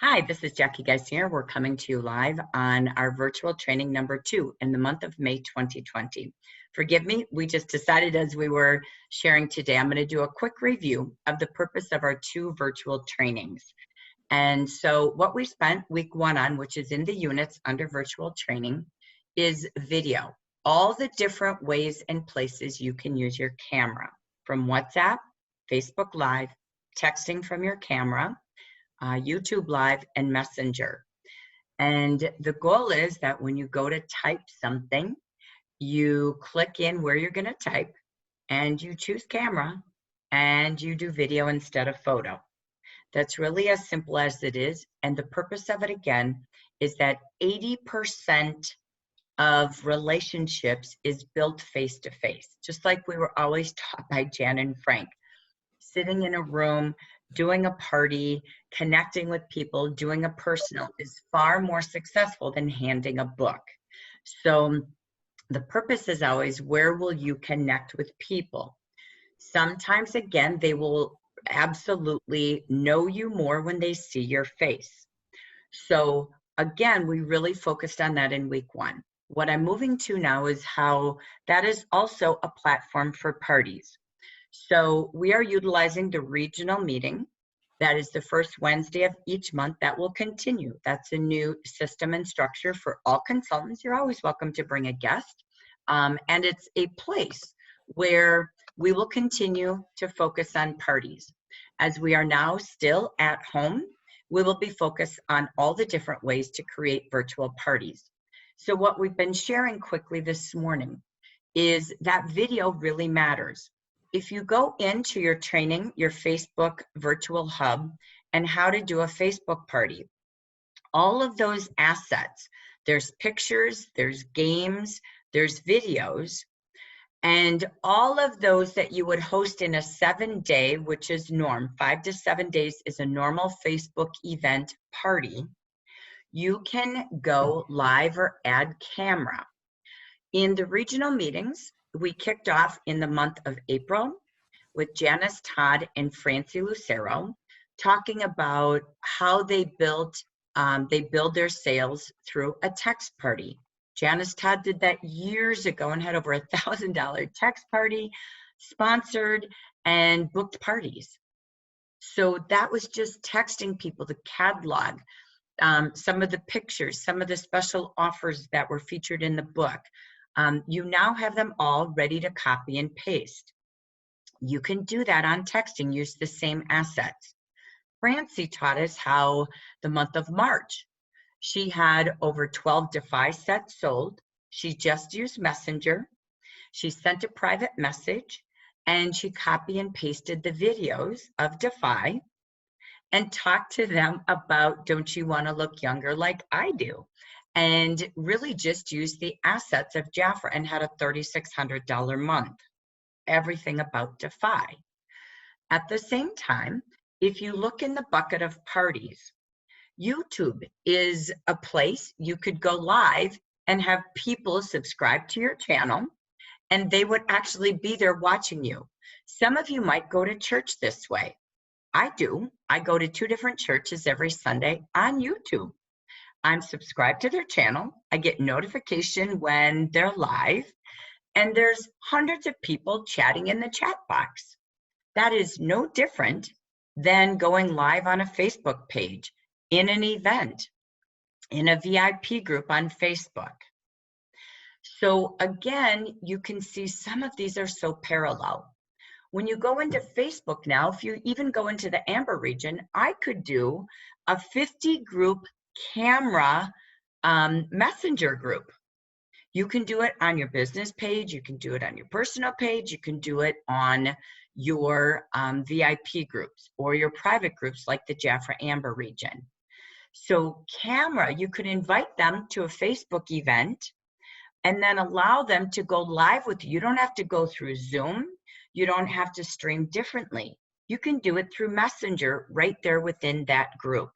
Hi, this is Jackie Geisinger. We're coming to you live on our virtual training number 2 in the month of May 2020. Forgive me, we just decided as we were sharing today, I'm going to do a quick review of the purpose of our 2 virtual trainings. And so what we spent week 1 on, which is in the units under virtual training, is video. All the different ways and places you can use your camera, from WhatsApp, Facebook Live, texting from your camera, YouTube Live, and Messenger. And the goal is that when you go to type something, you click in where you're going to type and you choose camera and you do video instead of photo. That's really as simple as it is. And the purpose of it, again, is that 80% of relationships is built face-to-face, just like we were always taught by Jan and Frank. Sitting in a room, doing a party, connecting with people, doing a personal is far more successful than handing a book. So the purpose is always, where will you connect with people? Sometimes, again, they will absolutely know you more when they see your face. So again, we really focused on that in week 1. What I'm moving to now is how that is also a platform for parties. So we are utilizing the regional meeting. That is the first Wednesday of each month. That will continue. That's a new system and structure for all consultants. You're always welcome to bring a guest. And it's a place where we will continue to focus on parties. As we are now still at home, we will be focused on all the different ways to create virtual parties. So what we've been sharing quickly this morning is that video really matters. If you go into your training, your Facebook virtual hub, and how to do a Facebook party, all of those assets, there's pictures, there's games, there's videos, and all of those that you would host in a 7-day, which is norm, 5 to 7 days is a normal Facebook event party, you can go live or add camera. In the regional meetings, we kicked off in the month of April with Janice Todd and Francie Lucero talking about how they build their sales through a text party. Janice Todd did that years ago and had over $1,000 text party, sponsored and booked parties. So that was just texting people the catalog, some of the pictures, some of the special offers that were featured in the book. You now have them all ready to copy and paste. You can do that on texting, use the same assets. Francie taught us how the month of March, she had over 12 Defy sets sold. She just used Messenger. She sent a private message and she copy and pasted the videos of Defy and talked to them about, don't you want to look younger like I do? And really just used the assets of Jaffa and had a $3,600 month. Everything about Defy. At the same time, if you look in the bucket of parties, YouTube is a place you could go live and have people subscribe to your channel and they would actually be there watching you. Some of you might go to church this way. I do. I go to 2 different churches every Sunday on YouTube. I'm subscribed to their channel. I get notification when they're live. And there's hundreds of people chatting in the chat box. That is no different than going live on a Facebook page, in an event, in a VIP group on Facebook. So again, you can see some of these are so parallel. When you go into Facebook now, if you even go into the Amber region, I could do a 50 group camera messenger group. You can do it on your business page, you can do it on your personal page, you can do it on your VIP groups or your private groups like the Jaffa Amber region. So camera, you could invite them to a Facebook event and then allow them to go live with you. You don't have to go through Zoom. You don't have to stream differently. You can do it through Messenger right there within that group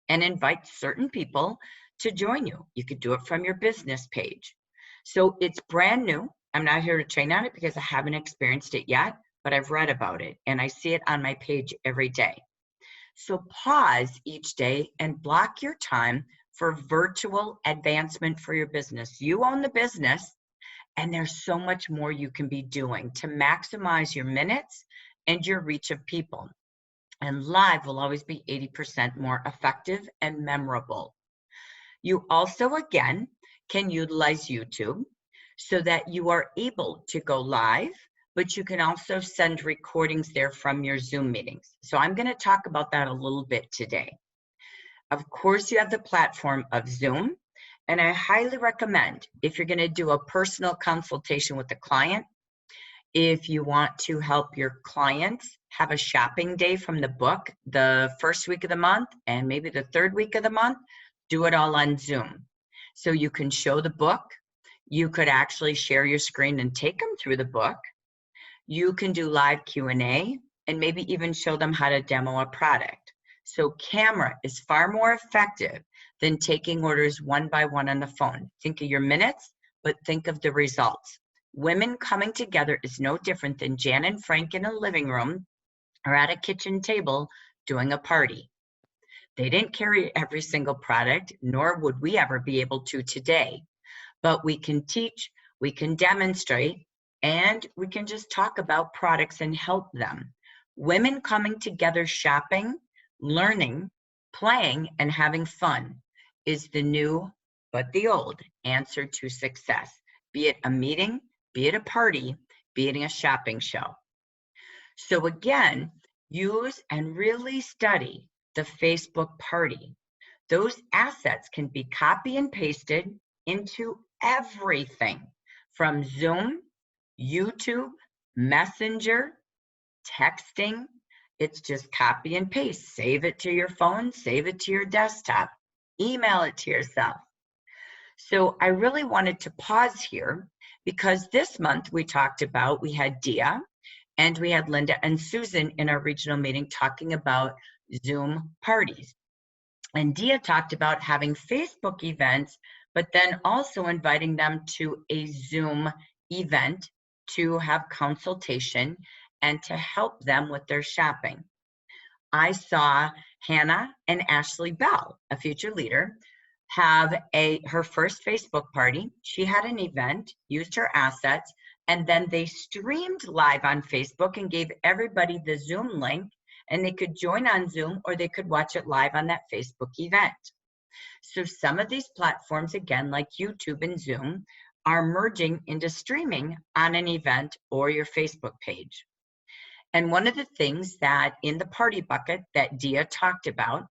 and invite certain people to join you. You could do it from your business page. So it's brand new. I'm not here to train on it because I haven't experienced it yet, but I've read about it and I see it on my page every day. So pause each day and block your time for virtual advancement for your business. You own the business, and there's so much more you can be doing to maximize your minutes and your reach of people. And live will always be 80% more effective and memorable. You also, again, can utilize YouTube so that you are able to go live, but you can also send recordings there from your Zoom meetings. So I'm going to talk about that a little bit today. Of course, you have the platform of Zoom, and I highly recommend if you're going to do a personal consultation with the client, if you want to help your clients have a shopping day from the book the first week of the month and maybe the third week of the month, do it all on Zoom. So you can show the book. You could actually share your screen and take them through the book. You can do live Q&A and maybe even show them how to demo a product. So camera is far more effective than taking orders one by one on the phone. Think of your minutes, but think of the results. Women coming together is no different than Jan and Frank in a living room or at a kitchen table doing a party. They didn't carry every single product, nor would we ever be able to today. But we can teach, we can demonstrate, and we can just talk about products and help them. Women coming together shopping, learning, playing, and having fun is the new, but the old, answer to success. Be it a meeting, be it a party, be it a shopping show. So again, use and really study the Facebook party. Those assets can be copy and pasted into everything from Zoom, YouTube, Messenger, texting. It's just copy and paste. Save it to your phone, save it to your desktop, email it to yourself. So I really wanted to pause here because this month we had Dia and we had Linda and Susan in our regional meeting talking about Zoom parties. And Dia talked about having Facebook events, but then also inviting them to a Zoom event to have consultation and to help them with their shopping. I saw Hannah and Ashley Bell, a future leader, have her first Facebook party. She had an event, used her assets, and then they streamed live on Facebook and gave everybody the Zoom link, and they could join on Zoom or they could watch it live on that Facebook event. So some of these platforms, again, like YouTube and Zoom, are merging into streaming on an event or your Facebook page. And one of the things that in the party bucket that Dia talked about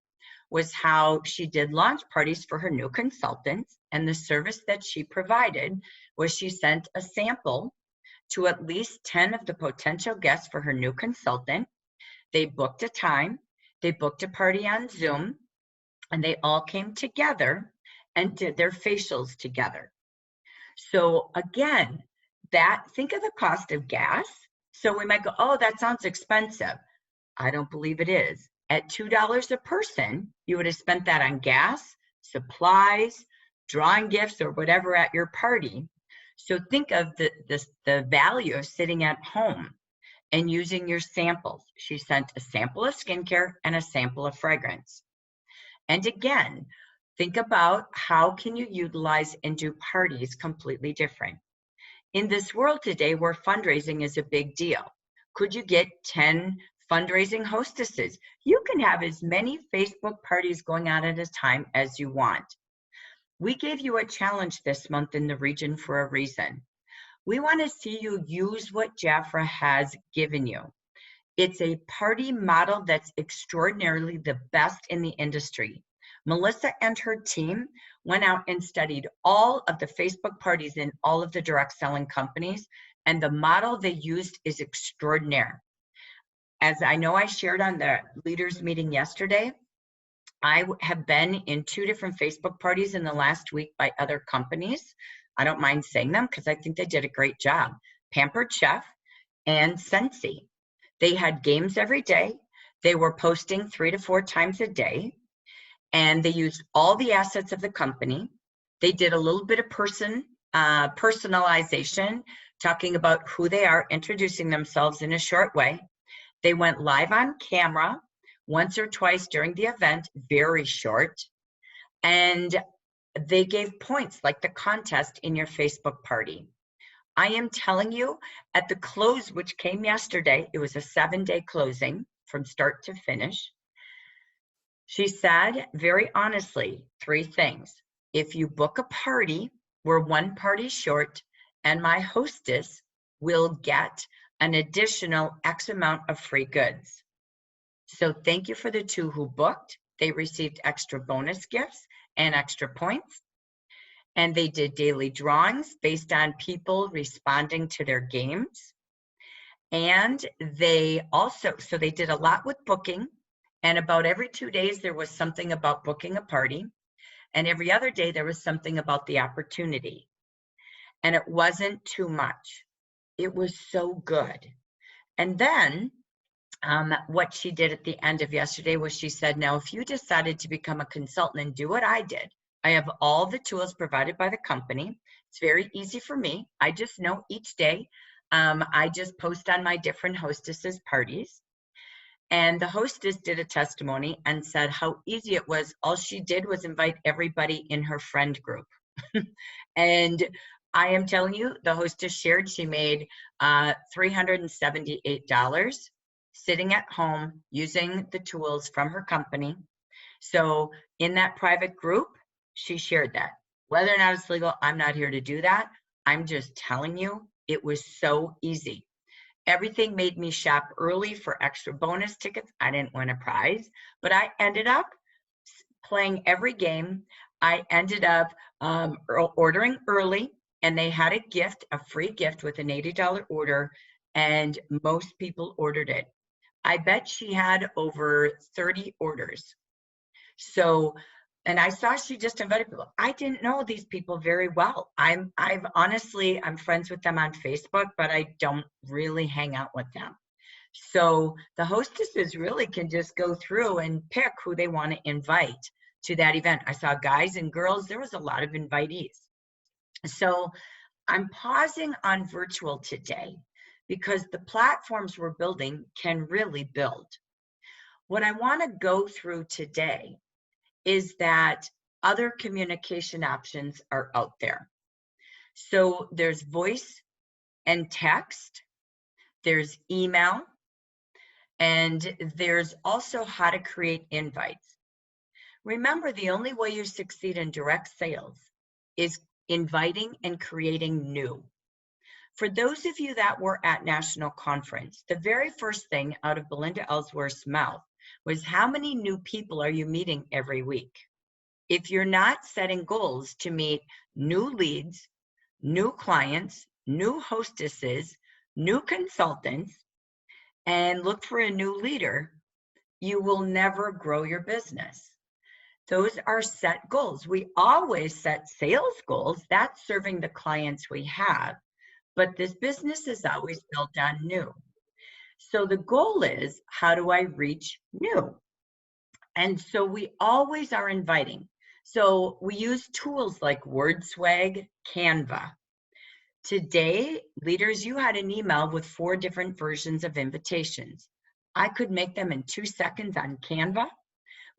was how she did launch parties for her new consultants, and the service that she provided was she sent a sample to at least 10 of the potential guests for her new consultant. They booked a time, they booked a party on Zoom, and they all came together and did their facials together. So again, think of the cost of gas. So we might go, oh, that sounds expensive. I don't believe it is. At $2 a person, you would have spent that on gas, supplies, drawing gifts, or whatever at your party. So think of the value of sitting at home and using your samples. She sent a sample of skincare and a sample of fragrance. And again, think about how can you utilize and do parties completely different. In this world today where fundraising is a big deal, could you get 10 fundraising hostesses? You can have as many Facebook parties going on at a time as you want. We gave you a challenge this month in the region for a reason. We want to see you use what Jafra has given you. It's a party model that's extraordinarily the best in the industry. Melissa and her team went out and studied all of the Facebook parties in all of the direct selling companies, and the model they used is extraordinary. As I know I shared on the leaders meeting yesterday, I have been in 2 different Facebook parties in the last week by other companies. I don't mind saying them because I think they did a great job. Pampered Chef and Scentsy. They had games every day. They were posting 3 to 4 times a day, and they used all the assets of the company. They did a little bit of personalization, talking about who they are, introducing themselves in a short way. They went live on camera once or twice during the event, very short. And they gave points like the contest in your Facebook party. I am telling you, at the close, which came yesterday, it was a 7-day closing from start to finish. She said, very honestly, 3 things. If you book a party, we're 1 party short, and my hostess will get an additional X amount of free goods. So thank you for the 2 who booked. They received extra bonus gifts and extra points. And they did daily drawings based on people responding to their games. And they also, so they did a lot with booking, and about every 2 days there was something about booking a party, and every other day there was something about the opportunity. And it wasn't too much. It was so good. And then what she did at the end of yesterday was she said, now, if you decided to become a consultant and do what I did, I have all the tools provided by the company. It's very easy for me. I just know each day, I just post on my different hostesses' parties. And the hostess did a testimony and said how easy it was. All she did was invite everybody in her friend group. And I am telling you, the hostess shared she made $378 sitting at home using the tools from her company. So in that private group, she shared that. Whether or not it's legal, I'm not here to do that. I'm just telling you, it was so easy. Everything made me shop early for extra bonus tickets. I didn't win a prize, but I ended up playing every game. I ended up ordering early, and they had a gift, a free gift with an $80 order, and most people ordered it. I bet she had over 30 orders. So, and I saw she just invited people. I didn't know these people very well. I'm friends with them on Facebook, but I don't really hang out with them. So the hostesses really can just go through and pick who they want to invite to that event. I saw guys and girls. There was a lot of invitees. So I'm pausing on virtual today because the platforms we're building can really build. What I want to go through today is that other communication options are out there. So there's voice and text, there's email, and there's also how to create invites. Remember, the only way you succeed in direct sales is inviting and creating new. For those of you that were at National Conference, the very first thing out of Belinda Ellsworth's mouth was, how many new people are you meeting every week? If you're not setting goals to meet new leads, new clients, new hostesses, new consultants, and look for a new leader, you will never grow your business. Those are set goals. We always set sales goals. That's serving the clients we have. But this business is always built on new. So the goal is, how do I reach new? And so we always are inviting. So we use tools like WordSwag, Canva. Today, leaders, you had an email with 4 different versions of invitations. I could make them in 2 seconds on Canva.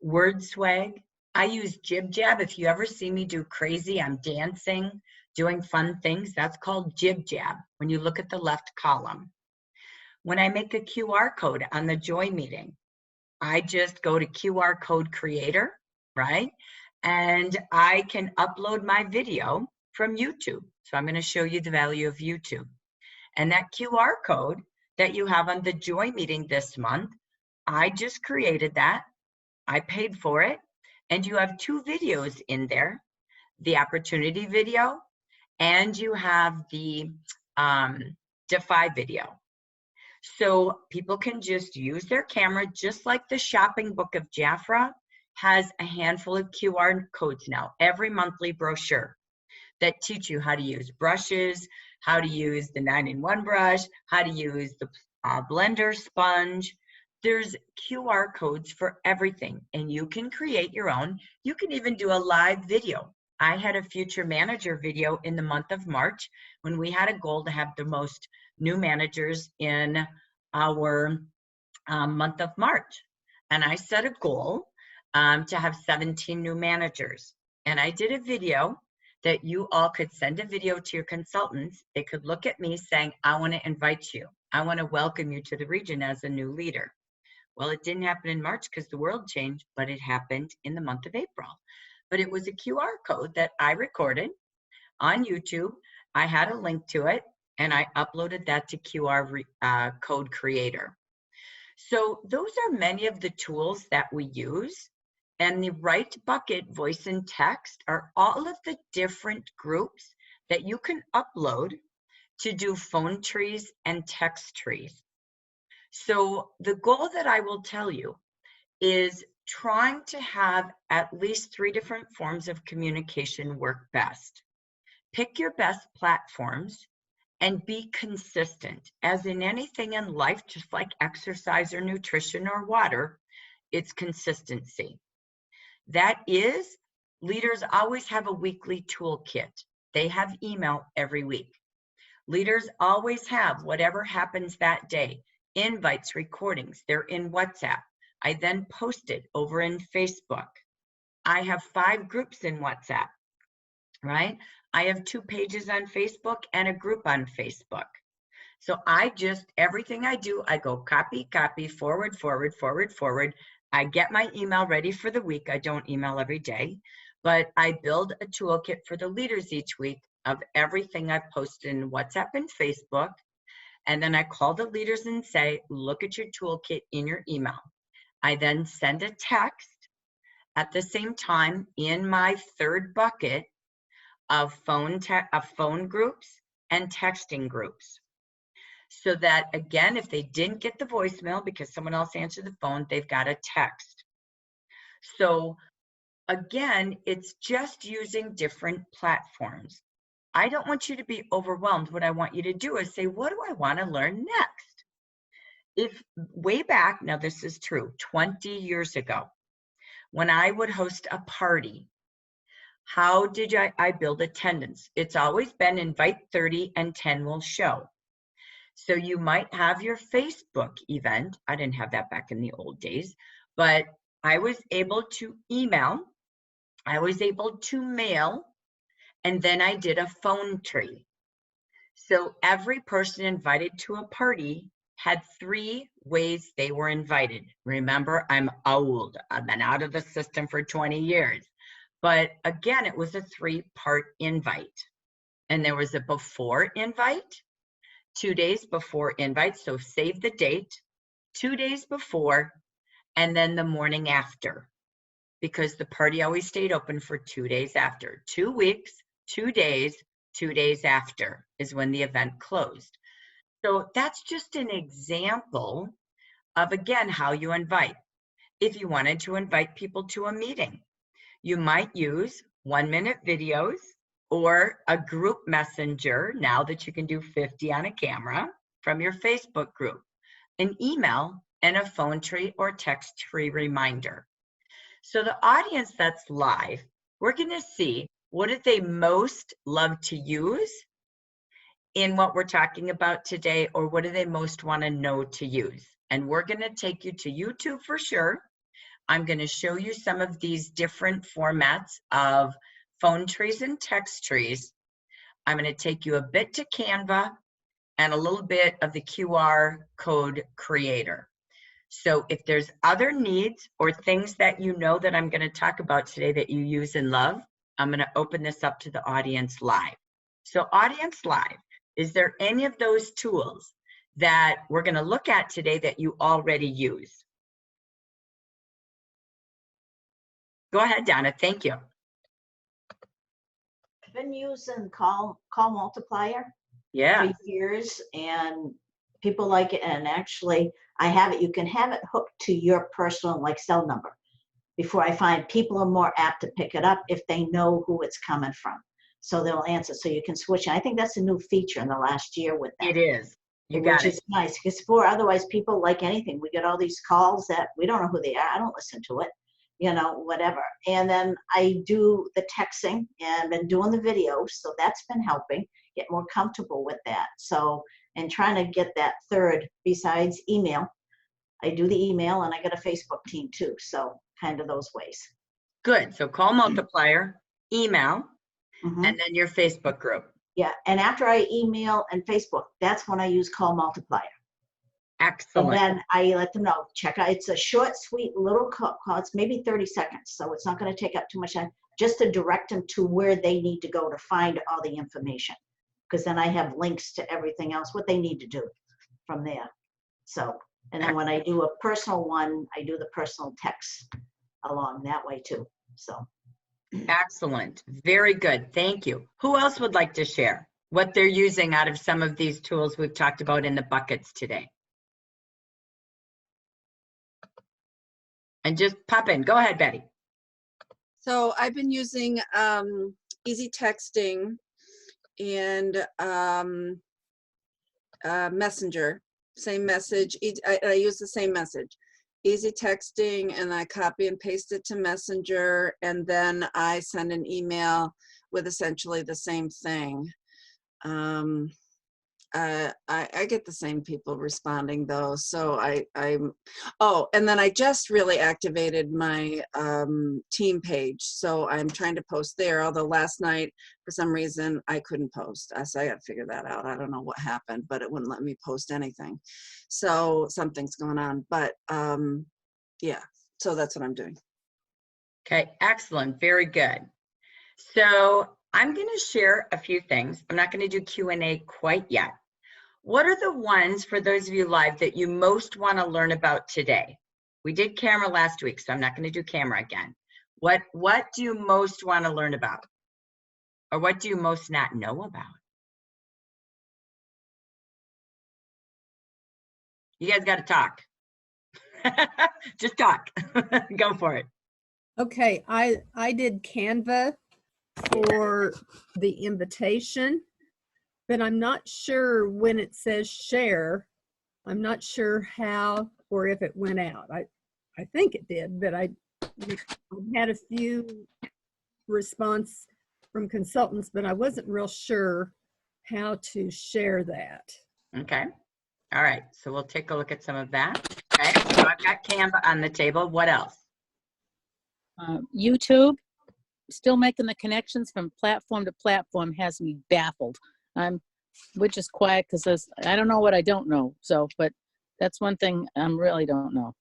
WordSwag, I use Jib Jab. If you ever see me do crazy, I'm dancing, doing fun things, that's called Jib Jab when you look at the left column. When I make a QR code on the Joy meeting, I just go to QRCodeGenerator, right? And I can upload my video from YouTube. So I'm going to show you the value of YouTube. And that QR code that you have on the Joy meeting this month, I just created that. I paid for it. And you have 2 videos in there, the opportunity video, and you have the Defy video. So people can just use their camera, just like the shopping book of Jafra has a handful of QR codes now, every monthly brochure that teach you how to use brushes, how to use the 9-in-1 brush, how to use the blender sponge. There's QR codes for everything, and you can create your own. You can even do a live video. I had a future manager video in the month of March when we had a goal to have the most new managers in our month of March. and I set a goal to have 17 new managers. And I did a video that you all could send a video to your consultants. They could look at me saying, I want to invite you. I want to welcome you to the region as a new leader. Well, it didn't happen in March because the world changed, but it happened in the month of April. But it was a QR code that I recorded on YouTube. I had a link to it, and I uploaded that to QRCodeGenerator. So those are many of the tools that we use. And the right bucket, voice and text, are all of the different groups that you can upload to do phone trees and text trees. So the goal that I will tell you is trying to have at least 3 different forms of communication work best. Pick your best platforms and be consistent. As in anything in life, just like exercise or nutrition or water, it's consistency. That is, leaders always have a weekly toolkit. They have email every week. Leaders always have whatever happens that day, invites, recordings. They're in WhatsApp. I then post it over in Facebook. I have 5 groups in WhatsApp, right? I have 2 pages on Facebook and a group on Facebook. So everything I do, I go copy, copy, forward, forward, forward, forward. I get my email ready for the week. I don't email every day, but I build a toolkit for the leaders each week of everything I've posted in WhatsApp and Facebook. And then I call the leaders and say, look at your toolkit in your email. I then send a text at the same time in my 3rd bucket of phone groups and texting groups. So that, again, if they didn't get the voicemail because someone else answered the phone, they've got a text. So again, it's just using different platforms. I don't want you to be overwhelmed. What I want you to do is say, what do I want to learn next? If way back, now this is true, 20 years ago, when I would host a party, how did I build attendance? It's always been invite 30 and 10 will show. So you might have your Facebook event. I didn't have that back in the old days, but I was able to email, I was able to mail, and then I did a phone tree. So every person invited to a party had 3 ways they were invited. Remember, I'm old. I've been out of the system for 20 years. But again, it was a 3-part invite. And there was a before invite, 2 days before invite, so save the date, 2 days before, and then the morning after, because the party always stayed open for 2 days after. 2 weeks, 2 days, 2 days after is when the event closed. So that's just an example of, again, how you invite. If you wanted to invite people to a meeting, you might use 1-minute videos or a group messenger, now that you can do 50 on a camera, from your Facebook group, an email, and a phone tree or text tree reminder. So the audience that's live, we're going to see what do they most love to use in what we're talking about today, or what do they most want to know to use. And we're going to take you to YouTube for sure. I'm going to show you some of these different formats of phone trees and text trees. I'm going to take you a bit to Canva and a little bit of the QR code creator. So if there's other needs or things that you know that I'm going to talk about today that you use and love, I'm going to open this up to the audience live. So audience live, is there any of those tools that we're going to look at today that you already use? Go ahead, Donna. Thank you. I've been using call multiplier Yeah. for years, and people like it. And actually, I have it. You can have it hooked to your personal cell number. Before I find people are more apt to pick it up if they know who it's coming from, so they'll answer. So you can switch. And I think that's a new feature in the last year with that. It is. You got it. Which is nice, because otherwise people, like anything, we get all these calls that we don't know who they are. I don't listen to it, whatever. And then I do the texting and been doing the videos, so that's been helping get more comfortable with that. So, and trying to get that third besides email I do the email, and I got a Facebook team too. So kind of those ways. Good. So call multiplier, email, Mhm. and then your Facebook group. Yeah, and after I email and Facebook, that's when I use call multiplier. And Excellent. then I let them know, check out. It's a short, sweet little call. It's maybe 30 seconds, so it's not going to take up too much time, just to direct them to where they need to go to find all the information. Because then I have links to everything else, what they need to do from there. So, and then when I do a personal one, I do the personal text along that way too. So. Excellent. Very good. Thank you. Who else would like to share what they're using out of some of these tools we've talked about in the buckets today? And just pop in. Go ahead, Betty. So I've been using easy texting and Messenger, same message. I use the same message. Easy texting, and I copy and paste it to Messenger, and then I send an email with essentially the same thing. I get the same people responding though, so oh, and then I just really activated my team page, so I'm trying to post there, although last night for some reason I couldn't post. So I got to figure that out. I don't know what happened, but it wouldn't let me post anything, so something's going on. But yeah, so that's what I'm doing. Okay, excellent. Very good. So I'm going to share a few things. I'm not going to do Q&A quite yet. What are the ones, for those of you live, that you most want to learn about today? We did camera last week, so I'm not going to do camera again. What do you most want to learn about? Or what do you most not know about? You guys got to talk. Just talk. Go for it. Okay, I did Canva for the invitation, but I'm not sure when it says share. I'm not sure how or if it went out. I think it did, but I had a few response from consultants, but I wasn't real sure how to share that. Okay. All right. So we'll take a look at some of that. Okay. So I've got Canva on the table. What else? YouTube, still making the connections from platform to platform has me baffled. We're just quiet because I don't know what I don't know. So, but that's one thing I really don't know.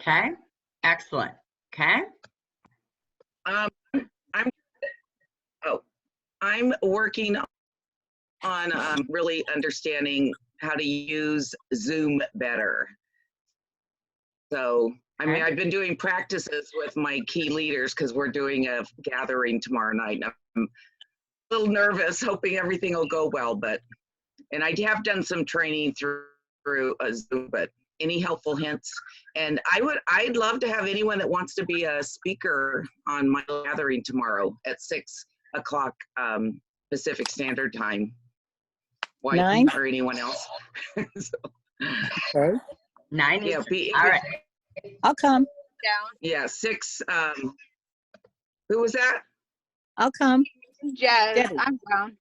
Okay. Excellent. Okay. I'm working on really understanding how to use Zoom better. So, I mean, I've been doing practices with my key leaders because we're doing a gathering tomorrow night. And I'm a little nervous, hoping everything will go well. And I have done some training through Zoom, but any helpful hints? And I'd love to have anyone that wants to be a speaker on my gathering tomorrow at 6 o'clock Pacific Standard Time. Why? 9? Or anyone else? Okay. 9 is, yeah, all right. I'll come. Yeah, 6. Who was that? I'll come. Jazz, Debbie. I'm down.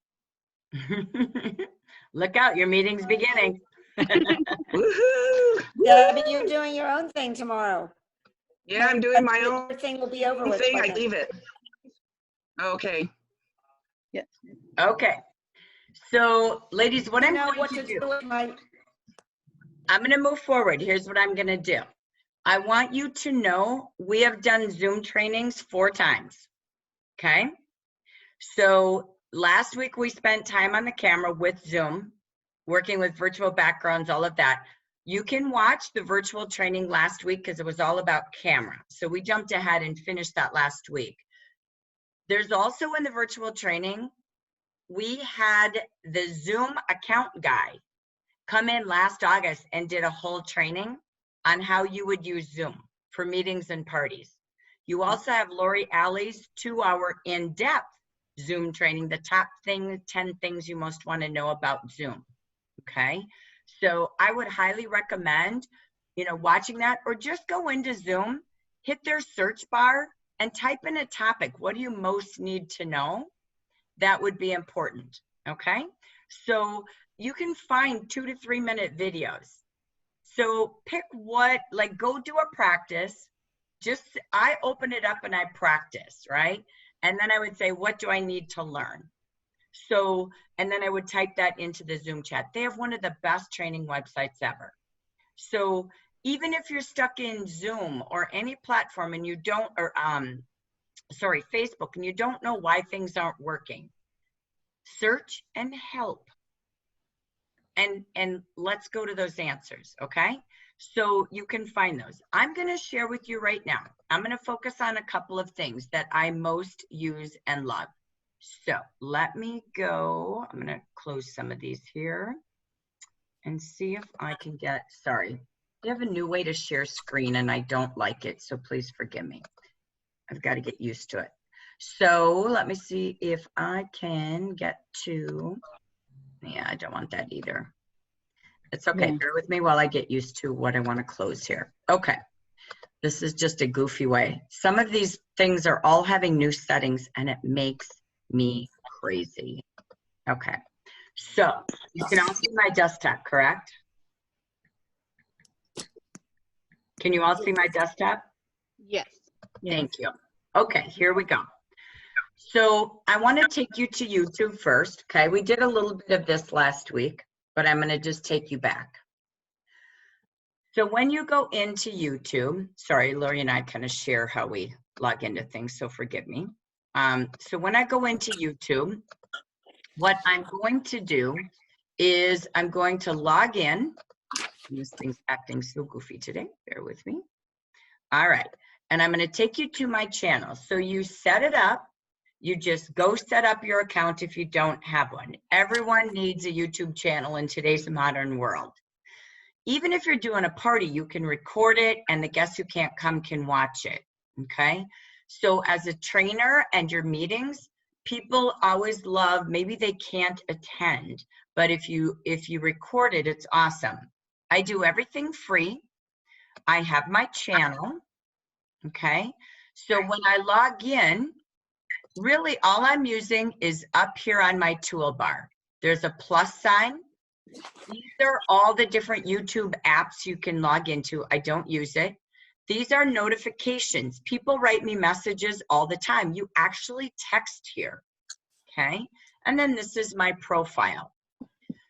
Look out, your meeting's beginning. Woohoo! Debbie, you're doing your own thing tomorrow. Yeah, I'm doing my own Everything will be over with. thing. by I then. leave it. Okay. Okay. So, ladies, what I I'm know going what to to do, do with my. I'm going to move forward. Here's what I'm going to do. I want you to know we have done Zoom trainings 4 times. Okay. So last week we spent time on the camera with Zoom, working with virtual backgrounds, all of that. You can watch the virtual training last week because it was all about camera. So we jumped ahead and finished that last week. There's also in the virtual training, we had the Zoom account guy come in last August and did a whole training on how you would use Zoom for meetings and parties. You also have Lori Alley's 2-hour in-depth Zoom training, the top 10 things you most want to know about Zoom. Okay. So I would highly recommend, watching that, or just go into Zoom, hit their search bar and type in a topic. What do you most need to know? That would be important. Okay. So you can find 2 to 3 minute videos. So pick what, like go do a practice. I open it up and I practice, right? And then I would say, what do I need to learn? So, and then I would type that into the Zoom chat. They have one of the best training websites ever. So even if you're stuck in Zoom or any platform and you don't, or Facebook, and you don't know why things aren't working, search and help. And let's go to those answers, okay? So you can find those. I'm gonna share with you right now. I'm gonna focus on a couple of things that I most use and love. So let me go, I'm gonna close some of these here and see if I can get, sorry. I have a new way to share screen and I don't like it, so please forgive me. I've got to get used to it. So let me see if I can get to, yeah, I don't want that either. It's okay, Yeah. bear with me while I get used to what I want to close here. Okay, this is just a goofy way. Some of these things are all having new settings and it makes me crazy. Okay, so you can all see my desktop, correct? Can you all see my desktop? Yes. Thank you. Okay, here we go. So I want to take you to YouTube first, okay? We did a little bit of this last week, but I'm going to just take you back. So when you go into YouTube, sorry, Lori and I kind of share how we log into things, so forgive me. So when I go into YouTube, what I'm going to do is I'm going to log in. This thing's acting so goofy today, bear with me. All right, and I'm going to take you to my channel. So you set it up. You just go set up your account if you don't have one. Everyone needs a YouTube channel in today's modern world. Even if you're doing a party, you can record it and the guests who can't come can watch it, okay? So as a trainer and your meetings, people always love, maybe they can't attend, but if you record it, it's awesome. I do everything free. I have my channel, okay? So when I log in, really all I'm using is up here on my toolbar. There's a plus sign. These are all the different YouTube apps you can log into. I don't use it. These are notifications. People write me messages all the time. You actually text here, okay? And then this is my profile.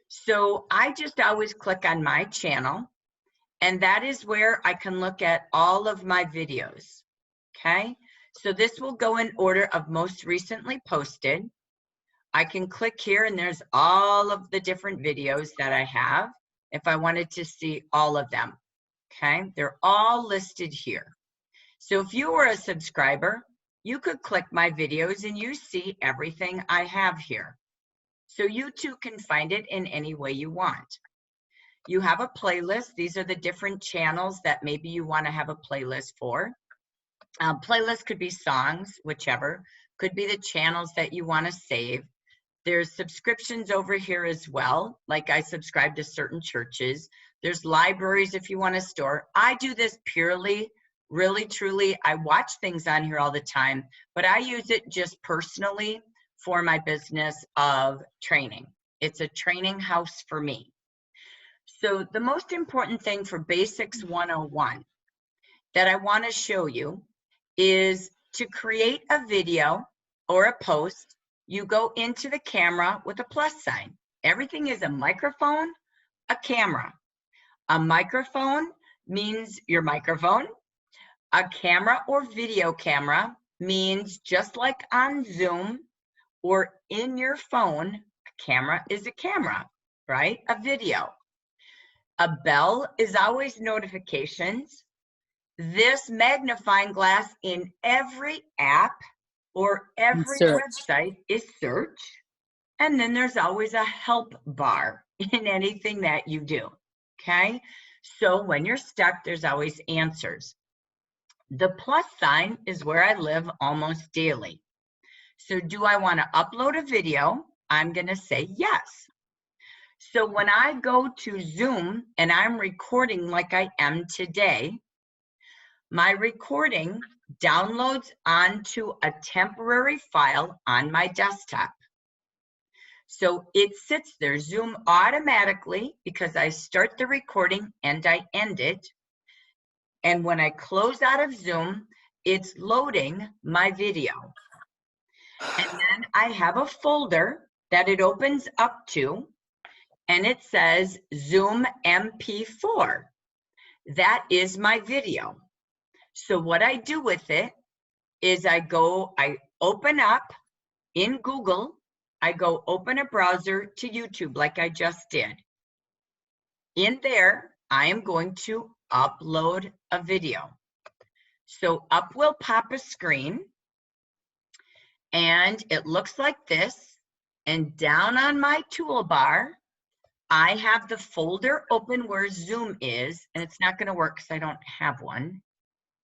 So I just always click on my channel, and that is where I can look at all of my videos, okay? So this will go in order of most recently posted. I can click here and there's all of the different videos that I have if I wanted to see all of them, okay? They're all listed here. So if you were a subscriber, you could click my videos and you see everything I have here. So you too can find it in any way you want. You have a playlist. These are the different channels that maybe you want to have a playlist for. Playlist could be songs, whichever. Could be the channels that you want to save. There's subscriptions over here as well. Like I subscribe to certain churches. There's libraries if you want to store. I do this purely, really, truly. I watch things on here all the time, but I use it just personally for my business of training. It's a training house for me. So the most important thing for Basics 101 that I want to show you is to create a video or a post. You go into the camera with a plus sign. Everything is a microphone, a camera. A microphone means your microphone. A camera or video camera means just like on Zoom or in your phone, a camera is a camera, right? A video. A bell is always notifications. This magnifying glass in every app or every search. website is search. And then there's always a help bar in anything that you do, okay? So when you're stuck, there's always answers. The plus sign is where I live almost daily. So do I want to upload a video? I'm going to say yes. So when I go to Zoom and I'm recording like I am today, my recording downloads onto a temporary file on my desktop. So it sits there, Zoom automatically, because I start the recording and I end it. And when I close out of Zoom, it's loading my video. And then I have a folder that it opens up to, and it says Zoom MP4. That is my video. So what I do with it is I open up in Google, I go open a browser to YouTube like I just did. In there, I am going to upload a video. So up will pop a screen, and it looks like this. And down on my toolbar, I have the folder open where Zoom is, and it's not going to work because I don't have one.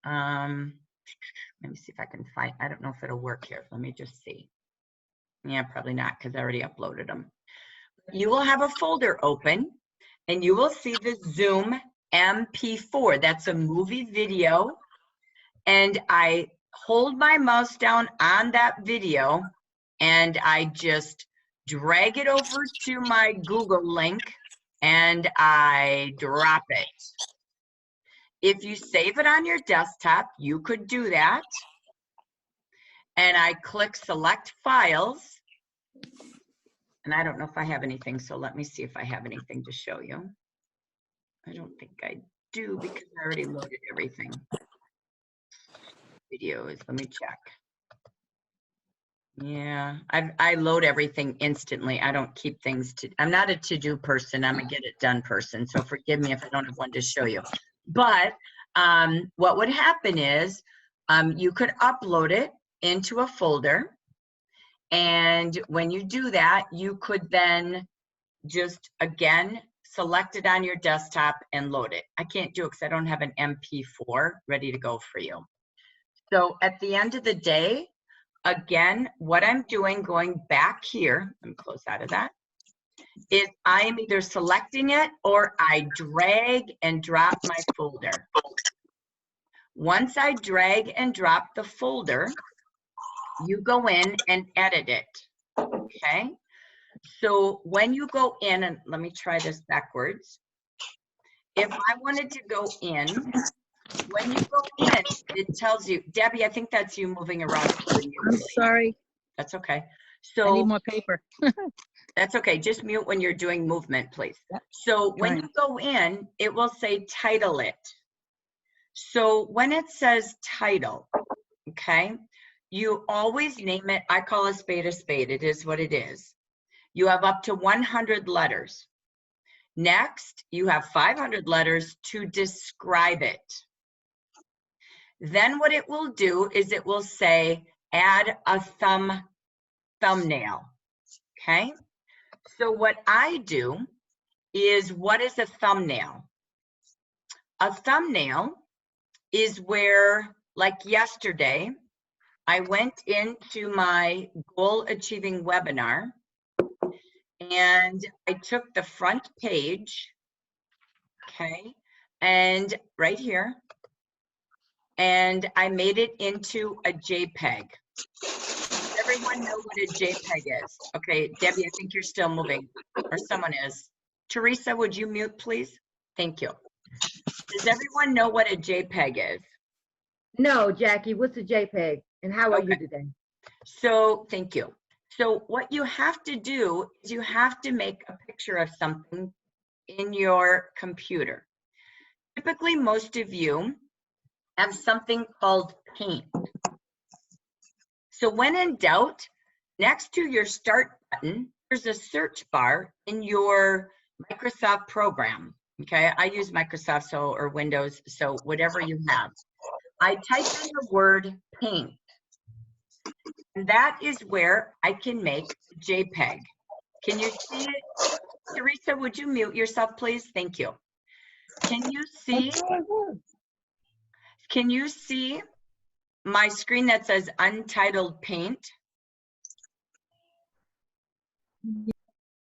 Let me see if I can find, I don't know if it'll work here. Let me just see. Yeah, probably not because I already uploaded them. You will have a folder open, and you will see the Zoom MP4. That's a movie video. And I hold my mouse down on that video, and I just drag it over to my Google link, and I drop it. If you save it on your desktop, you could do that. And I click Select Files. And I don't know if I have anything, so let me see if I have anything to show you. I don't think I do because I already loaded everything. Videos, let me check. Yeah, I load everything instantly. I don't keep things I'm not a to-do person. I'm a get it done person. So forgive me if I don't have one to show you. But what would happen is you could upload it into a folder. And when you do that, you could then just, again, select it on your desktop and load it. I can't do it because I don't have an MP4 ready to go for you. So at the end of the day, again, what I'm doing, going back here, let me close out of that, is I'm either selecting it or I drag and drop my folder. Once I drag and drop the folder, you go in and edit it, okay? So when you go in, and let me try this backwards. If I wanted to go in, when you go in, it tells you, Debbie, I think that's you moving around. I'm sorry. That's okay. I So need more paper. that's okay. Just mute when you're doing movement, please. So when you go in, it will say title it. So when it says title, okay, you always name it. I call a spade a spade. It is what it is. You have up to 100 letters. Next, you have 500 letters to describe it. Then what it will do is it will say, add a thumbnail, okay? So what I do is, what is a thumbnail? A thumbnail is where, like yesterday, I went into my goal achieving webinar and I took the front page, okay, and right here, and I made it into a JPEG. Does everyone know what a JPEG is? Okay, Debbie, I think you're still moving, or someone is. Teresa, would you mute, please? Thank you. Does everyone know what a JPEG is? No, Jackie, what's a JPEG and how are you today? So, thank you. So what you have to do is you have to make a picture of something in your computer. Typically, most of you have something called Paint. So when in doubt, next to your Start button, there's a search bar in your Microsoft program. Okay, I use Microsoft or Windows, so whatever you have. I type in the word Paint. And that is where I can make a JPEG. Can you see it? Teresa, would you mute yourself, please? Thank you. Can you see my screen that says Untitled Paint?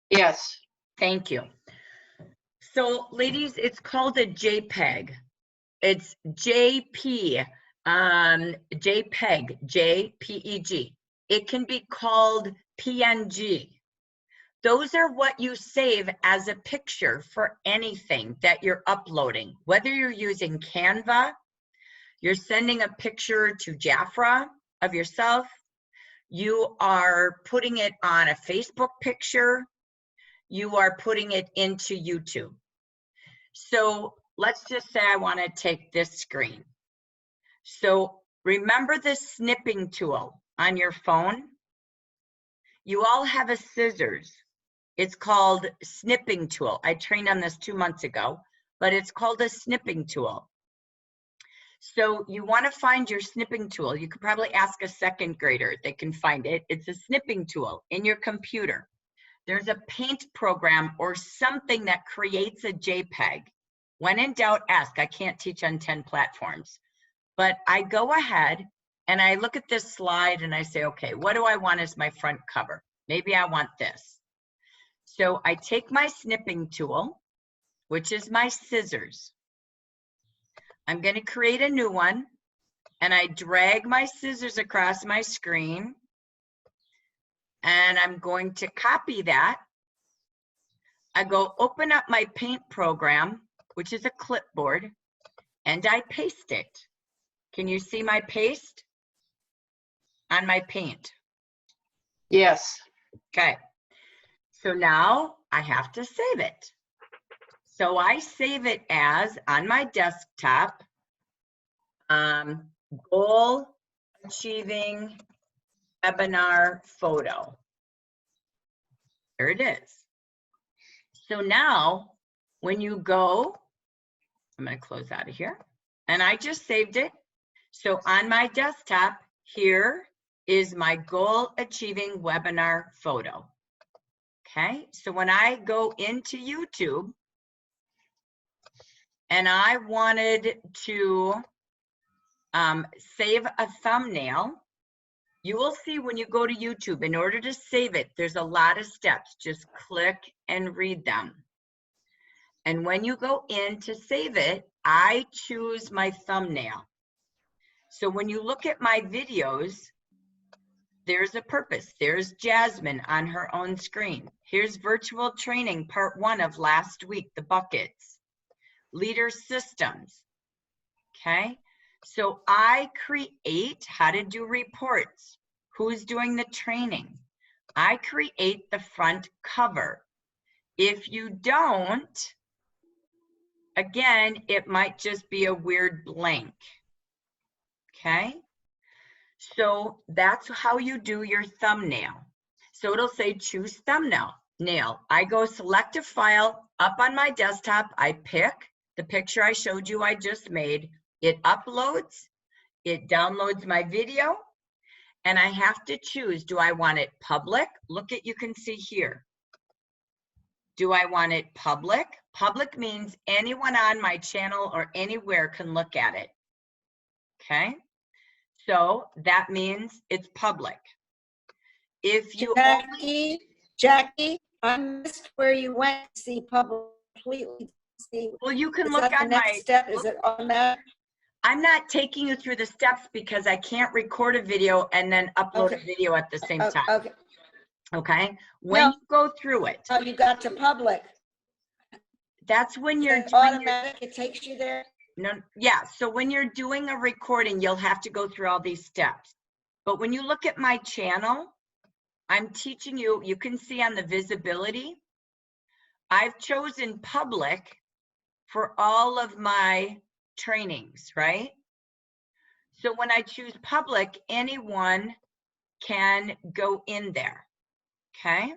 Yes. Thank you. So, ladies, it's called a JPEG. It's JPEG, JPEG. It can be called PNG. Those are what you save as a picture for anything that you're uploading. Whether you're using Canva, you're sending a picture to Jafra of yourself, you are putting it on a Facebook picture, you are putting it into YouTube. So let's just say I want to take this screen. So remember the snipping tool on your phone? You all have a scissors. It's called Snipping Tool. I trained on this 2 months ago, but it's called a snipping tool. So you want to find your snipping tool. You could probably ask a second grader. They can find it. It's a snipping tool in your computer. There's a paint program or something that creates a JPEG. When in doubt, ask. I can't teach on 10 platforms. But I go ahead and I look at this slide and I say, okay, what do I want as my front cover? Maybe I want this. So I take my snipping tool, which is my scissors. I'm going to create a new one, and I drag my scissors across my screen, and I'm going to copy that. I go open up my paint program, which is a clipboard, and I paste it. Can you see my paste on my paint? Yes. Okay. So now I have to save it. So I save it as, on my desktop, goal achieving webinar photo. There it is. So now when you go, I'm going to close out of here, and I just saved it. So on my desktop, here is my goal achieving webinar photo. Okay, so when I go into YouTube and I wanted to save a thumbnail, you will see when you go to YouTube, in order to save it, there's a lot of steps. Just click and read them. And when you go in to save it, I choose my thumbnail. So when you look at my videos, there's a purpose. There's Jasmine on her own screen. Here's virtual training, part 1 of last week, the buckets. Leader systems, okay? So I create how to do reports. Who's doing the training? I create the front cover. If you don't, again, it might just be a weird blank, okay? So that's how you do your thumbnail. So it'll say choose thumbnail. I go select a file up on my desktop. I pick the picture I showed you I just made. It uploads. It downloads my video. And I have to choose, do I want it public? Look at, you can see here. Do I want it public? Public means anyone on my channel or anywhere can look at it. Okay? So that means it's public. If you Jackie, I missed where you went to see public completely. See, well, you can is look that on the next my step. Is it on that? I'm not taking you through the steps because I can't record a video and then upload a video at the same time. Okay. Okay? When No. you go through it, Oh, you got to public. that's when you're It's doing automatic. It takes you there. no, yeah, so when you're doing a recording, you'll have to go through all these steps. But when you look at my channel, I'm teaching you, you can see on the visibility, I've chosen public for all of my trainings, right? So when I choose public, anyone can go in there, okay?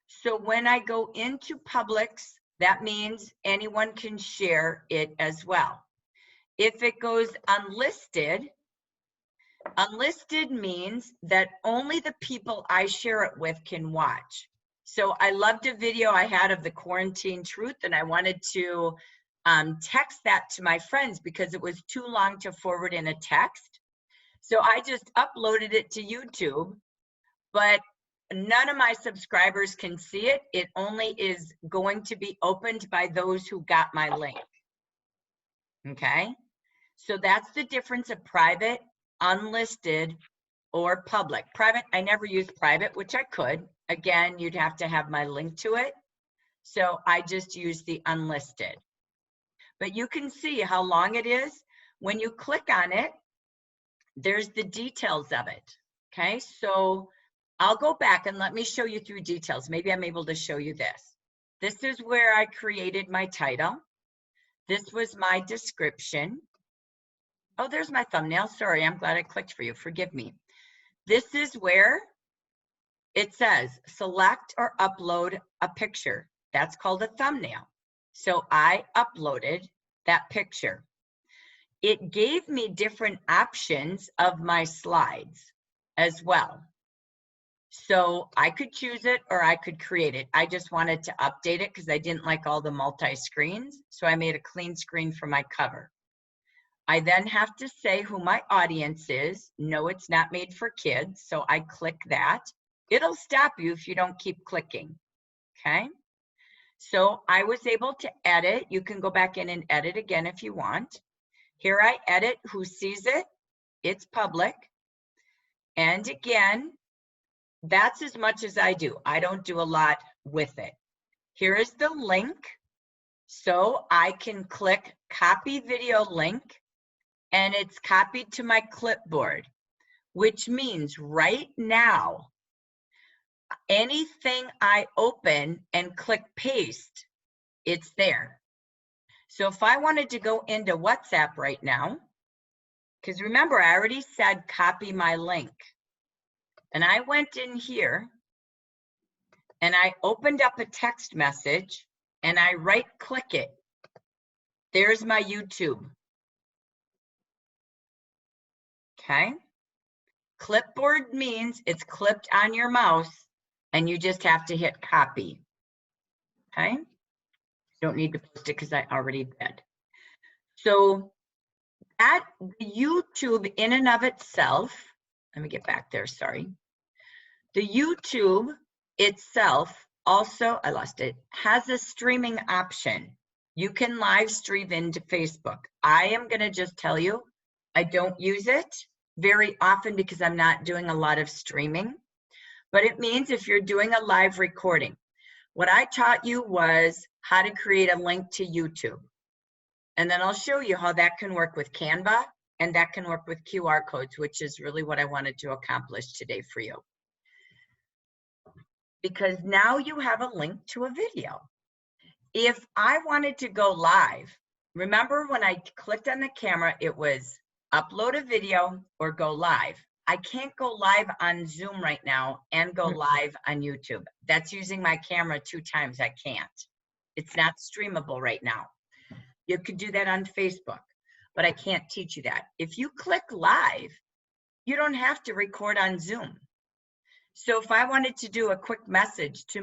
So when I go into Publix, that means anyone can share it as well. If it goes unlisted, unlisted means that only the people I share it with can watch. So I loved a video I had of the quarantine truth, and I wanted to text that to my friends because it was too long to forward in a text. So I just uploaded it to YouTube, but none of my subscribers can see it. It only is going to be opened by those who got my link. Okay? So that's the difference of private, unlisted, or public. Private, I never use private, which I could. again, you'd have to have my link to it. So I just use the unlisted. But you can see how long it is. When you click on it, there's the details of it. Okay, so I'll go back and let me show you through details. Maybe I'm able to show you this. This is where I created my title. This was my description. Oh, there's my thumbnail. Sorry, I'm glad I clicked for you. Forgive me. This is where it says select or upload a picture. That's called a thumbnail. So I uploaded that picture. It gave me different options of my slides as well. So I could choose it or I could create it. I just wanted to update it because I didn't like all the multi-screens. So I made a clean screen for my cover. I then have to say who my audience is. No, it's not made for kids. So I click that. It'll stop you if you don't keep clicking. Okay. So I was able to edit. You can go back in and edit again if you want. Here I edit who sees it. It's public. And again, that's as much as I do. I don't do a lot with it. Here is the link. So I can click copy video link and it's copied to my clipboard, which means right now, anything I open and click paste, it's there. So if I wanted to go into WhatsApp right now, because remember, I already said copy my link. And I went in here and I opened up a text message and I right click it. There's my YouTube. Okay. Clipboard means it's clipped on your mouse and you just have to hit copy. Okay. Don't need to post it because I already did. So at YouTube in and of itself, let me get back there, sorry. The YouTube itself also, I lost it, has a streaming option. You can live stream into Facebook. I am going to just tell you, I don't use it very often because I'm not doing a lot of streaming. But it means if you're doing a live recording, what I taught you was how to create a link to YouTube. And then I'll show you how that can work with Canva and that can work with QR codes, which is really what I wanted to accomplish today for you. Because now you have a link to a video. If I wanted to go live, remember when I clicked on the camera, it was upload a video or go live. I can't go live on Zoom right now and go live on YouTube. That's using my camera 2 times. I can't. It's not streamable right now. You could do that on Facebook, but I can't teach you that. If you click live, you don't have to record on Zoom. So if I wanted to do a quick message to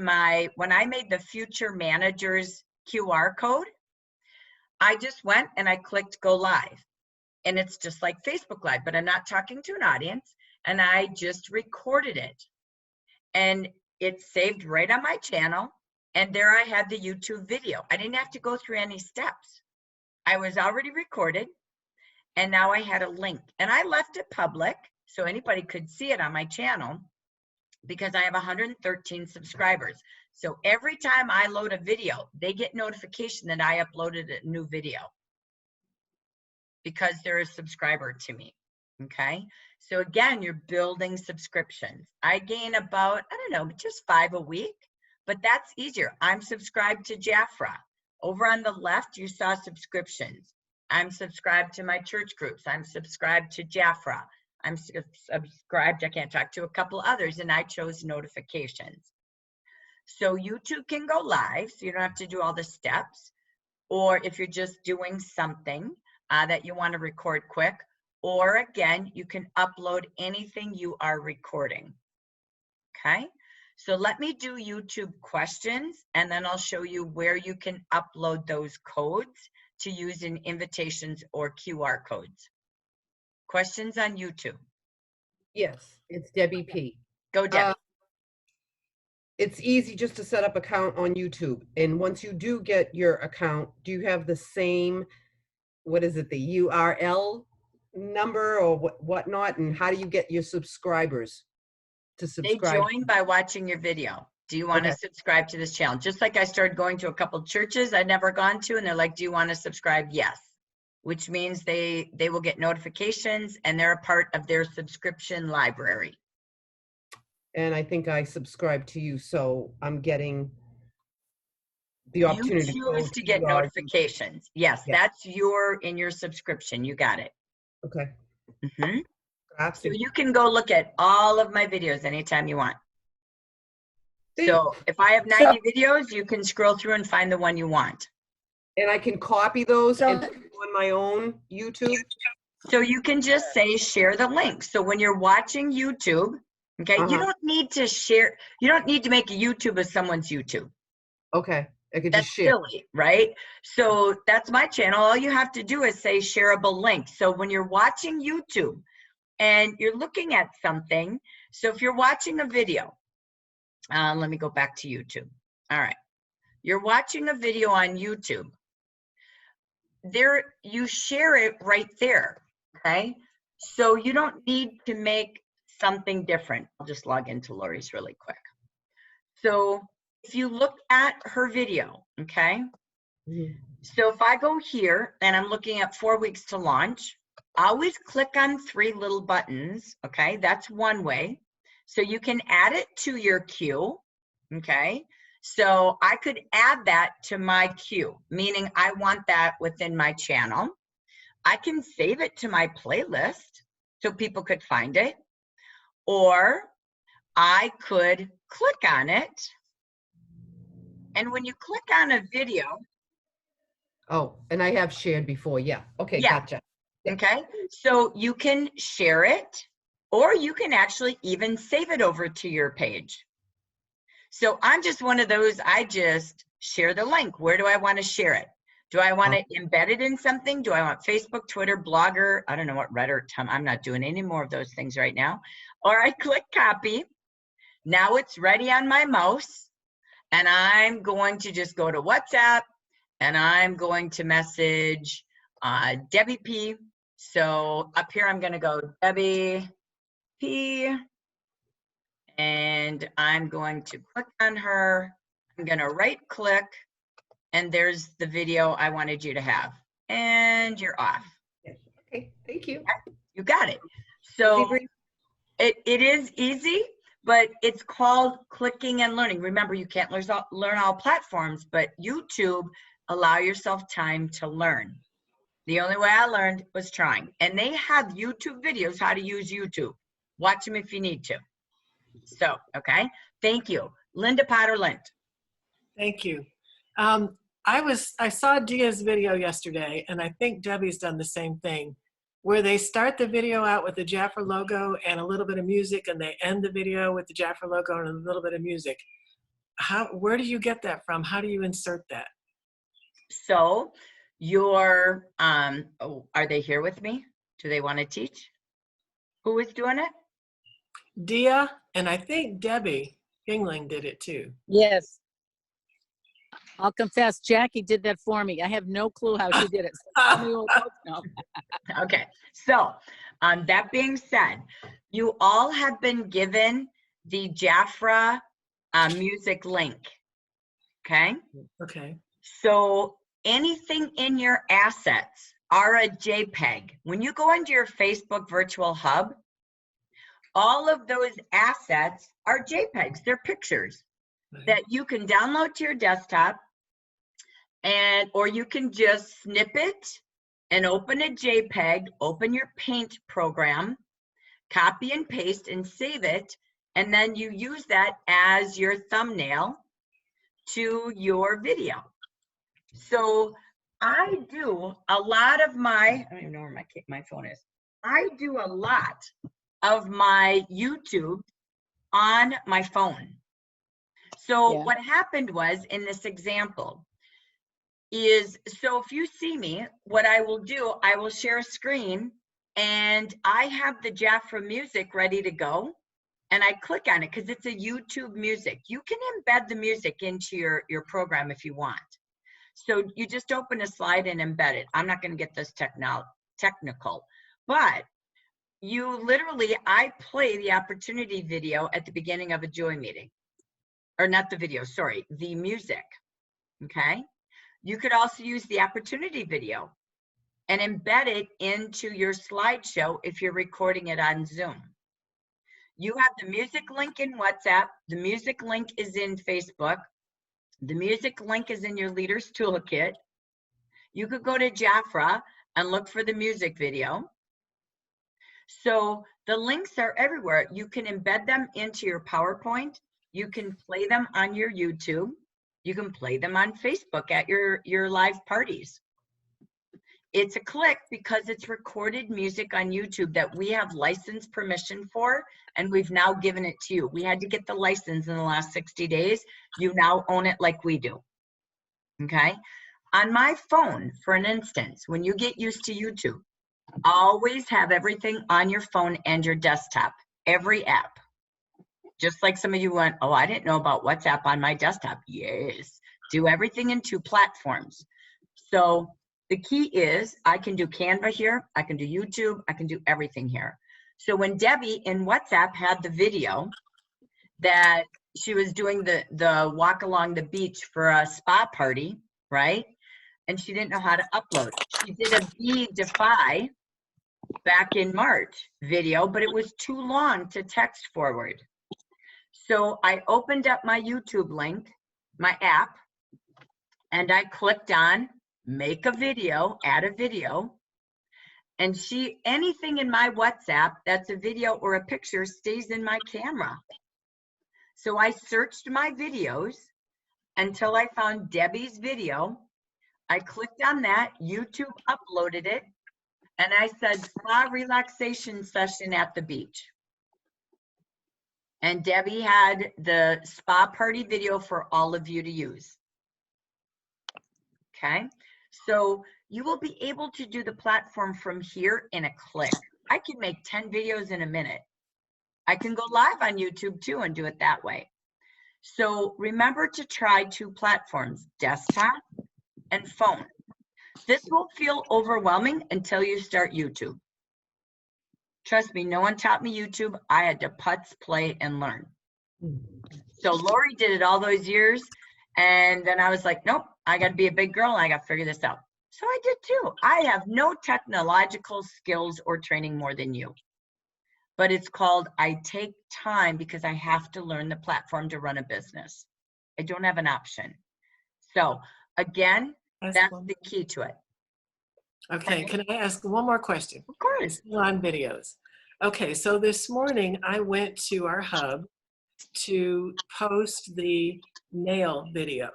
when I made the future managers QR code, I just went and I clicked go live. And it's just like Facebook Live, but I'm not talking to an audience and I just recorded it. And it's saved right on my channel. And there I had the YouTube video. I didn't have to go through any steps. I was already recorded and now I had a link and I left it public so anybody could see it on my channel because I have 113 subscribers. So every time I load a video, they get notification that I uploaded a new video because they're a subscriber to me, okay? So again, you're building subscriptions. I gain about, I don't know, just 5 a week, but that's easier. I'm subscribed to Jafra. Over on the left, you saw subscriptions. I'm subscribed to my church groups. I'm subscribed to Jafra. I'm subscribed, I can't talk to a couple others, and I chose notifications. So YouTube can go live, so you don't have to do all the steps. Or if you're just doing something that you want to record quick, or again, you can upload anything you are recording. Okay, so let me do YouTube questions, and then I'll show you where you can upload those codes to use in invitations or QR codes. Questions on YouTube? Yes, it's Debbie P. Go, Debbie. It's easy just to set up account on YouTube. And once you do get your account, do you have the same, what is it, the URL number or whatnot? And how do you get your subscribers? to They subscribe? join by watching your video. Do you want to Okay. subscribe to this channel? Just like I started going to a couple churches I'd never gone to, and they're like, do you want to subscribe? Yes. Which means they will get notifications and they're a part of their subscription library. And I think I subscribe to you, so I'm getting the You opportunity to go choose to get your- notifications. Yes, Yeah. that's in your subscription. You got it. Okay. Mhm. So Grazie. you can go look at all of my videos anytime you want. Thank- So if I have 90 videos, you can scroll through and find the one you want. And I can copy those So- and put them on my own YouTube? So you can just say share the link. So when you're watching YouTube, okay, you Uh-huh. don't need to share, you don't need to make a YouTube of someone's YouTube. Okay, I could That's just share. silly, right? So that's my channel. All you have to do is say shareable link. So when you're watching YouTube and you're looking at something, so if you're watching a video, let me go back to YouTube. All right. You're watching a video on YouTube. There, you share it right there, okay? So you don't need to make something different. I'll just log into Lori's really quick. So if you look at her video, okay? Mhm. So if I go here and I'm looking at 4 weeks to launch, always click on 3 little buttons, okay? That's one way. So you can add it to your queue, okay? So I could add that to my queue, meaning I want that within my channel. I can save it to my playlist so people could find it, or I could click on it. And when you click on a video, Oh, and I have shared before, yeah. Okay, Yeah. gotcha. okay, so you can share it, or you can actually even save it over to your page. So I'm just one of those, I just share the link. Where do I want to share it? Do I want to embed it in something? Do I want Facebook, Twitter, Blogger? I don't know what Reddit, I'm not doing any more of those things right now. Or I click copy. Now it's ready on my mouse. And I'm going to just go to WhatsApp and I'm going to message Debbie P. So up here, I'm going to go Debbie P. And I'm going to click on her. I'm going to right click. And there's the video I wanted you to have. And you're off. Okay, thank you. You got it. So it is easy, but it's called clicking and learning. Remember, you can't learn all platforms, but YouTube, allow yourself time to learn. The only way I learned was trying. And they have YouTube videos how to use YouTube. Watch them if you need to. So, okay. Thank you. Linda Potter-Lind. Thank you. I saw Dia's video yesterday, and I think Debbie's done the same thing, where they start the video out with the Jafra logo and a little bit of music, and they end the video with the Jafra logo and a little bit of music. Where do you get that from? How do you insert that? So your, are they here with me? Do they want to teach? Who is doing it? Dia, and I think Debbie Gingling did it too. Yes. I'll confess, Jackie did that for me. I have no clue how she did it. So tell me what else now. Okay, so that being said, you all have been given the Jafra music link, okay? Okay. So anything in your assets are a JPEG. When you go into your Facebook virtual hub, all of those assets are JPEGs. They're pictures that you can download to your desktop, and or you can just snip it and open a JPEG, open your Paint program, copy and paste and save it, and then you use that as your thumbnail to your video. So I do a lot of my, I don't even know where my phone is. I do a lot of my YouTube on my phone. So what happened was, in this example, is, so if you see me, what I will do, I will share a screen and I have the Jafra music ready to go, and I click on it because it's a YouTube music. You can embed the music into your program if you want. So you just open a slide and embed it. I'm not going to get this technical, but You literally, I play the opportunity video at the beginning of a Joy meeting. Or not the video, sorry, the music, okay? You could also use the opportunity video and embed it into your slideshow if you're recording it on Zoom. You have the music link in WhatsApp, the music link is in Facebook, the music link is in your Leaders Toolkit. You could go to Jafra and look for the music video. So the links are everywhere. You can embed them into your PowerPoint. You can play them on your YouTube. You can play them on Facebook at your live parties. It's a click because it's recorded music on YouTube that we have license permission for, and we've now given it to you. We had to get the license in the last 60 days. You now own it like we do, okay? On my phone, for an instance, when you get used to YouTube, always have everything on your phone and your desktop, every app. Just like some of you went, oh, I didn't know about WhatsApp on my desktop. Yes, do everything in 2 platforms. So the key is I can do Canva here, I can do YouTube, I can do everything here. So when Debbie in WhatsApp had the video that she was doing the walk along the beach for a spa party, right? And she didn't know how to upload. She did a Be Defy back in March video, but it was too long to text forward. So I opened up my YouTube link, my app, and I clicked on make a video, add a video, and anything in my WhatsApp that's a video or a picture stays in my camera. So I searched my videos until I found Debbie's video. I clicked on that, YouTube uploaded it, and I said spa relaxation session at the beach. And Debbie had the spa party video for all of you to use. Okay, so you will be able to do the platform from here in a click. I can make 10 videos in a minute. I can go live on YouTube too and do it that way. So remember to try 2 platforms, desktop and phone. This will feel overwhelming until you start YouTube. Trust me, no one taught me YouTube. I had to putz, play, and learn. So Lori did it all those years, and then I was like, nope, I got to be a big girl, and I got to figure this out. So I did too. I have no technological skills or training more than you. But it's called I take time because I have to learn the platform to run a business. I don't have an option. So again, that's the key to it. Okay, can I ask one more question? Of course. Still on videos. Okay, so this morning I went to our hub to post the nail video.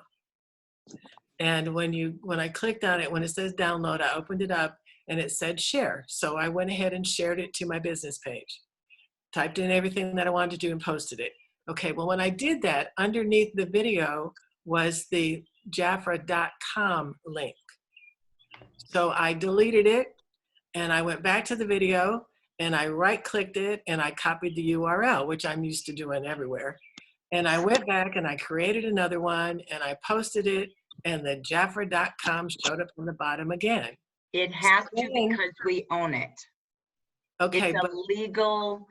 And when I clicked on it, when it says download, I opened it up and it said share. So I went ahead and shared it to my business page. Typed in everything that I wanted to do and posted it. Okay, well, when I did that, underneath the video was the Jafra.com link. So I deleted it and I went back to the video and I right-clicked it and I copied the URL, which I'm used to doing everywhere. And I went back and I created another one and I posted it and the Jafra.com showed up on the bottom again. It has to because we own it. Okay, it's a legal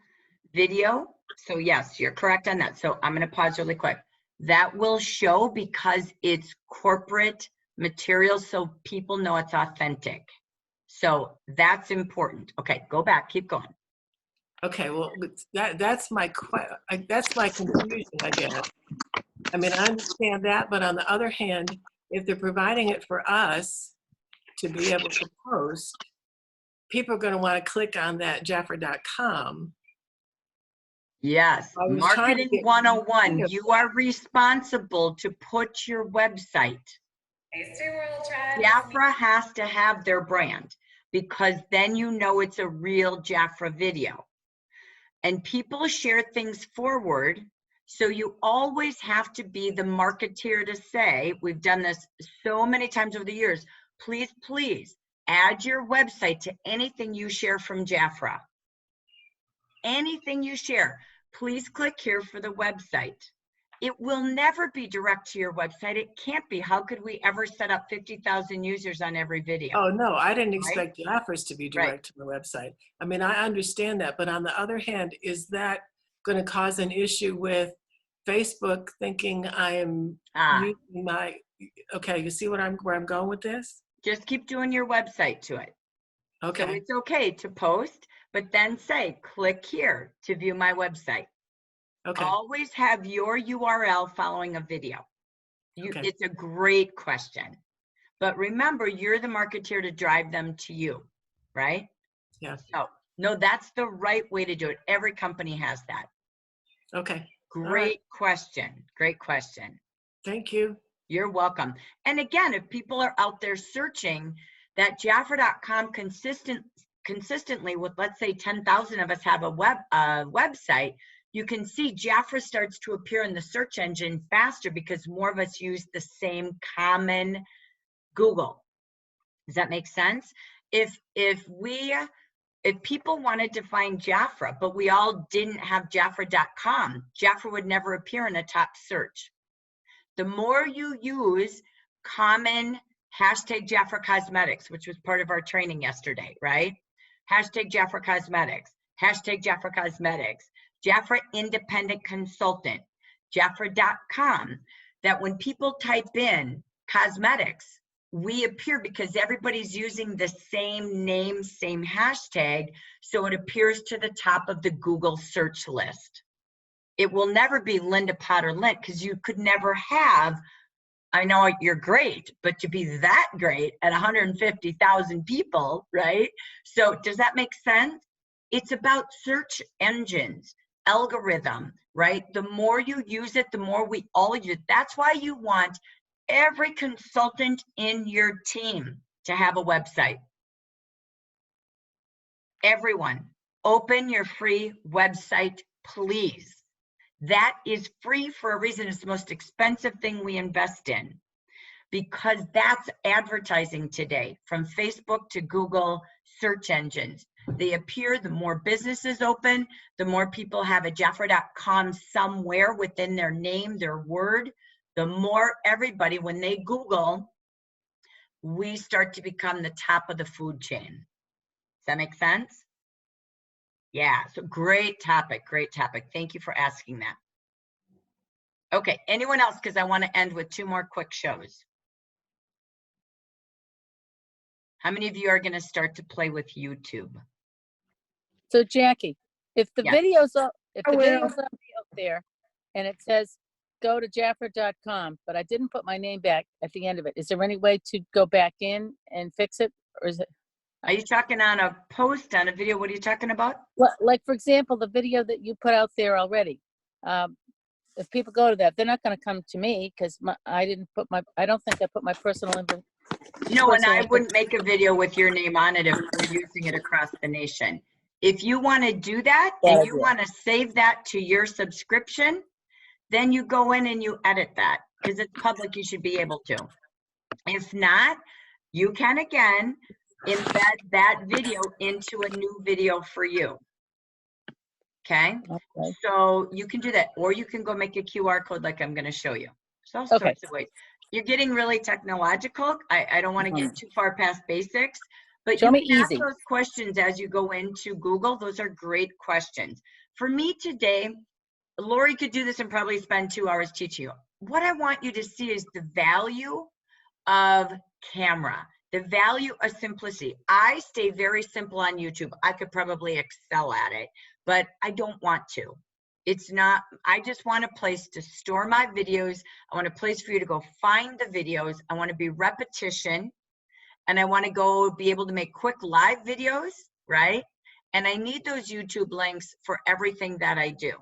video. So yes, you're correct on that. So I'm going to pause really quick. That will show because it's corporate material so people know it's authentic. So that's important. Okay, go back, keep going. Okay, well, that's my confusion, I guess. I mean, I understand that, but on the other hand, if they're providing it for us to be able to post, people are going to want to click on that Jafra.com. Yes, Marketing 101. You are responsible to put your website. Jafra has to have their brand because then you know it's a real Jafra video. And people share things forward, so you always have to be the marketeer to say, we've done this so many times over the years, please, please add your website to anything you share from Jafra. Anything you share, please click here for the website. it will never be direct to your website. It can't be. How could we ever set up 50,000 users on every video? Oh, no, I didn't Right? expect the offers to be Right. direct to the website. I mean, I understand that, but on the other hand, is that going to cause an issue with Facebook thinking I am using my, okay, you see where I'm going with this? Just keep doing your website to it. Okay. So it's okay to post, but then say, click here to view my website. Okay. Always have your URL following a video. Okay. It's a great question. But remember, you're the marketeer to drive them to you, right? Yeah. So, no, that's the right way to do it. Every company has that. Okay. Great question. Great question. Thank you. You're welcome. And again, if people are out there searching that Jafra.com consistently with, let's say 10,000 of us have a website, you can see Jafra starts to appear in the search engine faster because more of us use the same common Google. Does that make sense? If people wanted to find Jafra, but we all didn't have Jafra.com, Jafra would never appear in a top search. The more you use common hashtag Jafra Cosmetics, which was part of our training yesterday, right? Hashtag Jafra Cosmetics, hashtag Jafra Cosmetics, Jafra Independent Consultant, Jafra.com, that when people type in cosmetics, we appear because everybody's using the same name, same hashtag, so it appears to the top of the Google search list. It will never be Linda Potter Lint because you could never have, I know you're great, but to be that great at 150,000 people, right? So does that make sense? It's about search engines, algorithm, right? The more you use it, the more we all use it. That's why you want every consultant in your team to have a website. Everyone, open your free website, please. That is free for a reason. It's the most expensive thing we invest in because that's advertising today, from Facebook to Google search engines. They appear, the more businesses open, the more people have a Jafra.com somewhere within their name, their word, the more everybody, when they Google, we start to become the top of the food chain. Does that make sense? Yeah, so great topic, great topic. Thank you for asking that. Okay, anyone else? Because I want to end with 2 more quick shows. How many of you are going to start to play with YouTube? So Jackie, if the Yes. video's up, if I the will. video's up there and it says go to Jafra.com, but I didn't put my name back at the end of it, is there any way to go back in and fix it? Or is it? Are you talking on a post, on a video? What are you talking about? Well, like for example, the video that you put out there already. If people go to that, they're not going to come to me because I don't think I put my personal info. No, and I wouldn't make a video with your name on it if we're using it across the nation. If you want to do that and you want to save that to your subscription, then you go in and you edit that because it's public. You should be able to. If not, you can again embed that video into a new video for you. Okay? So you can do that, or you can go make a QR code like I'm going to show you. So all sorts of ways. You're getting really technological. I don't want to get too far past basics, but Show you me can ask easy. those questions as you go into Google. Those are great questions. For me today, Lori could do this and probably spend 2 hours teaching you. What I want you to see is the value of camera, the value of simplicity. I stay very simple on YouTube. I could probably excel at it, but I don't want to. It's not, I just want a place to store my videos. I want a place for you to go find the videos. I want to be repetition, and I want to go be able to make quick live videos, right? And I need those YouTube links for everything that I do.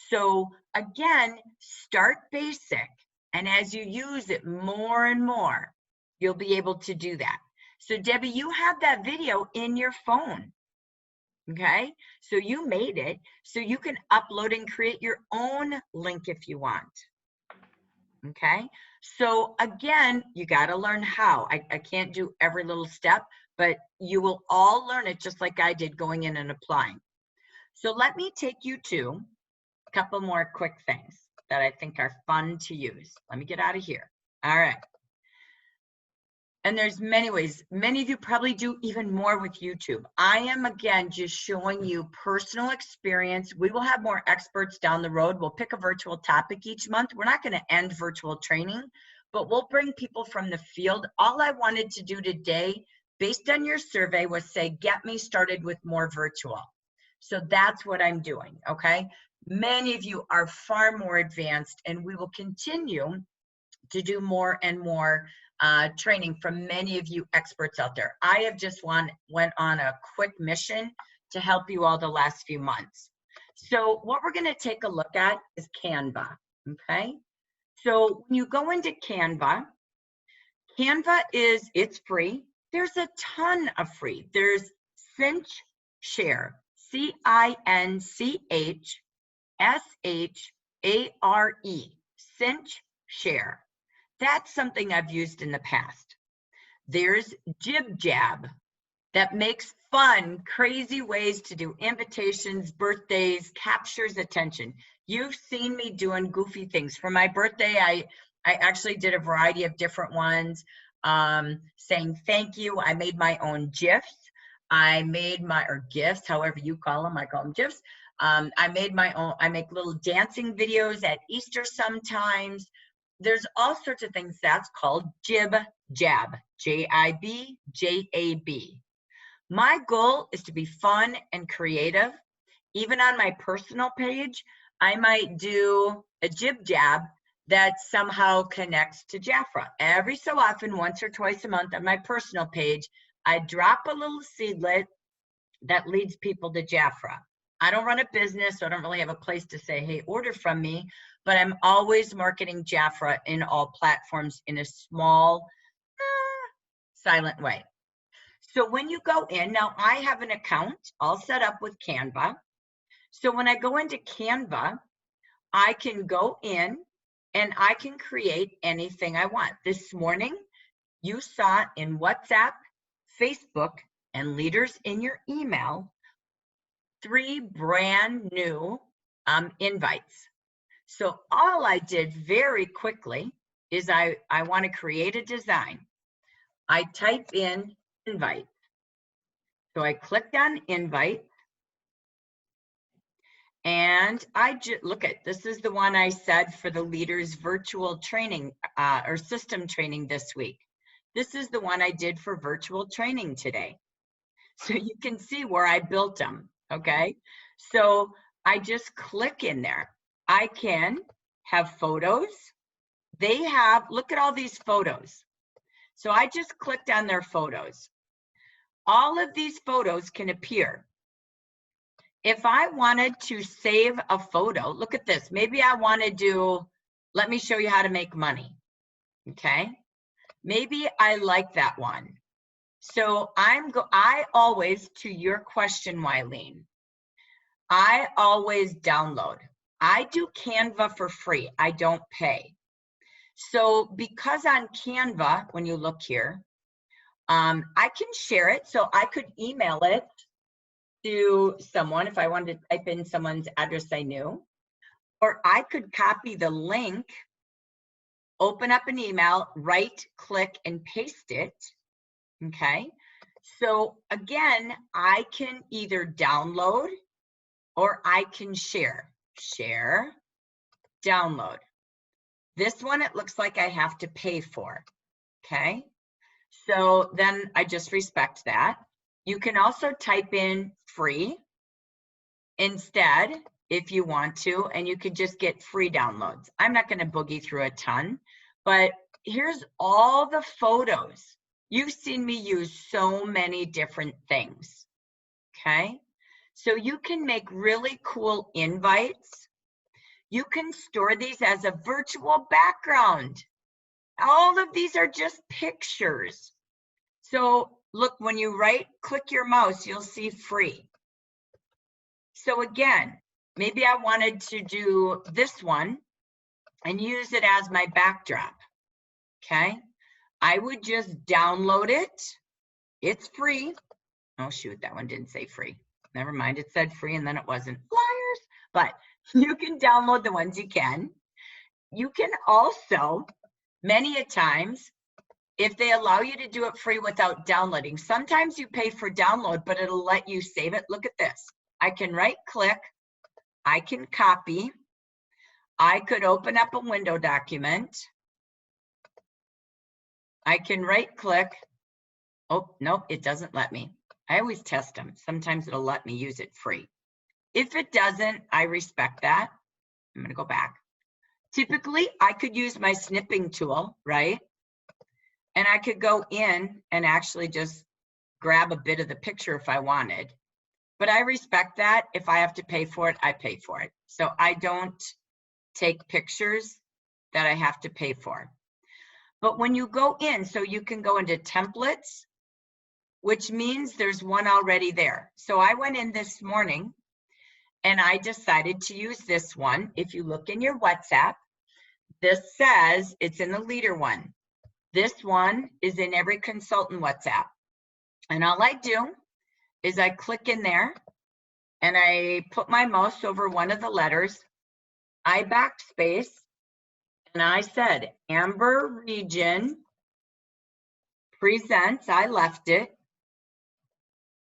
So again, start basic, and as you use it more and more, you'll be able to do that. So Debbie, you have that video in your phone. Okay, so you made it, so you can upload and create your own link if you want. Okay, so again, you got to learn how. I can't do every little step, but you will all learn it just like I did going in and applying. So let me take you to a couple more quick things. that I think are fun to use. Let me get out of here. All right. And there's many ways. Many of you probably do even more with YouTube. I am, again, just showing you personal experience. We will have more experts down the road. We'll pick a virtual topic each month. We're not going to end virtual training, but we'll bring people from the field. All I wanted to do today, based on your survey, was say, get me started with more virtual. So that's what I'm doing, okay? Many of you are far more advanced, and we will continue to do more and more training from many of you experts out there. I have just went on a quick mission to help you all the last few months. So what we're gonna take a look at is Canva, okay? So when you go into Canva, it's free. There's a ton of free. There's Cinch Share, C-I-N-C-H-S-H-A-R-E, Cinch Share. That's something I've used in the past. There's Jib Jab, that makes fun, crazy ways to do invitations, birthdays, captures attention. You've seen me doing goofy things. For my birthday, I actually did a variety of different ones, saying thank you. I made my own GIFs. Or GIFs, however you call them. I call them GIFs. I made my own. I make little dancing videos at Easter sometimes. There's all sorts of things. That's called Jib Jab, J-I-B-J-A-B. My goal is to be fun and creative. Even on my personal page, I might do a Jib Jab that somehow connects to Jafra. Every so often, once or twice a month on my personal page, I drop a little seedlet that leads people to Jafra. I don't run a business, so I don't really have a place to say, hey, order from me, but I'm always marketing Jafra in all platforms in a small, silent way. So when you go in, now I have an account all set up with Canva. So when I go into Canva, I can go in and I can create anything I want. This morning, you saw in WhatsApp, Facebook, and leaders in your email, 3 brand new invites. So all I did very quickly is I want to create a design. I type in invite. So I clicked on invite, and I just look at, this is the one I said for the leaders virtual training or system training this week. This is the one I did for virtual training today. So you can see where I built them, okay? So I just click in there. I can have photos. They have, look at all these photos. So I just clicked on their photos. All of these photos can appear. If I wanted to save a photo, look at this. Maybe I want to do, let me show you how to make money, okay? Maybe I like that one. So I always, to your question, Wileen, I always download. I do Canva for free. I don't pay. So because on Canva, when you look here, I can share it. So I could email it to someone if I wanted to type in someone's address I knew, or I could copy the link, open up an email, right click and paste it. Okay. So again, I can either download or I can share, download. This one, it looks like I have to pay for. Okay. So then I just respect that. You can also type in free instead if you want to, and you could just get free downloads. I'm not going to boogie through a ton, but here's all the photos. You've seen me use so many different things, okay? So you can make really cool invites. You can store these as a virtual background. All of these are just pictures. So look, when you click your mouse, you'll see free. So again, maybe I wanted to do this one and use it as my backdrop, okay? I would just download it. It's free. Oh shoot, that one didn't say free. Never mind, it said free and then it wasn't. Liars. But you can download the ones you can. you can also, many a times, if they allow you to do it free without downloading, sometimes you pay for download, but it'll let you save it. Look at this. I can right click, I can copy, I could open up a window document, I can right click. Oh, nope, it doesn't let me. I always test them. Sometimes it'll let me use it free. If it doesn't, I respect that. I'm gonna go back. Typically, I could use my snipping tool, right? And I could go in and actually just grab a bit of the picture if I wanted. But I respect that. If I have to pay for it, I pay for it. So I don't take pictures that I have to pay for. But when you go in, so you can go into templates, which means there's one already there. So I went in this morning and I decided to use this one. If you look in your WhatsApp, this says it's in the leader one. This one is in every consultant WhatsApp. And all I do is I click in there and I put my mouse over one of the letters. I backspace and I said, Amber Region Presents. I left it.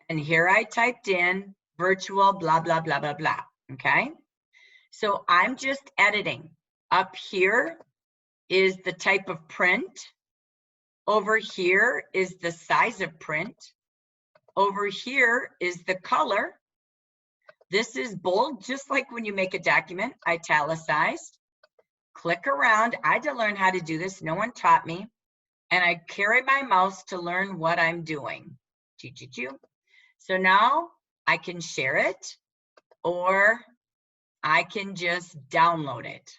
And here I typed in virtual blah, blah, blah, blah, blah. Okay. So I'm just editing. Up here is the type of print. Over here is the size of print. Over here is the color. This is bold, just like when you make a document, italicized. Click around. I had to learn how to do this. No one taught me. And I carry my mouse to learn what I'm doing. So now I can share it or I can just download it.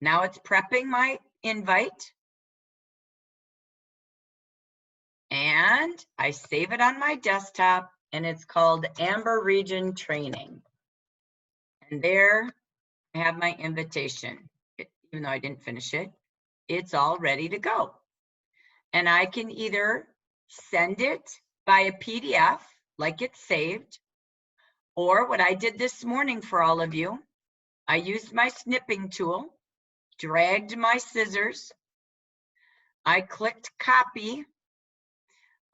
Now it's prepping my invite. And I save it on my desktop and it's called Amber Region Training. And there I have my invitation. Even though I didn't finish it, it's all ready to go. And I can either send it by a PDF like it's saved, or what I did this morning for all of you, I used my snipping tool, dragged my scissors, I clicked copy,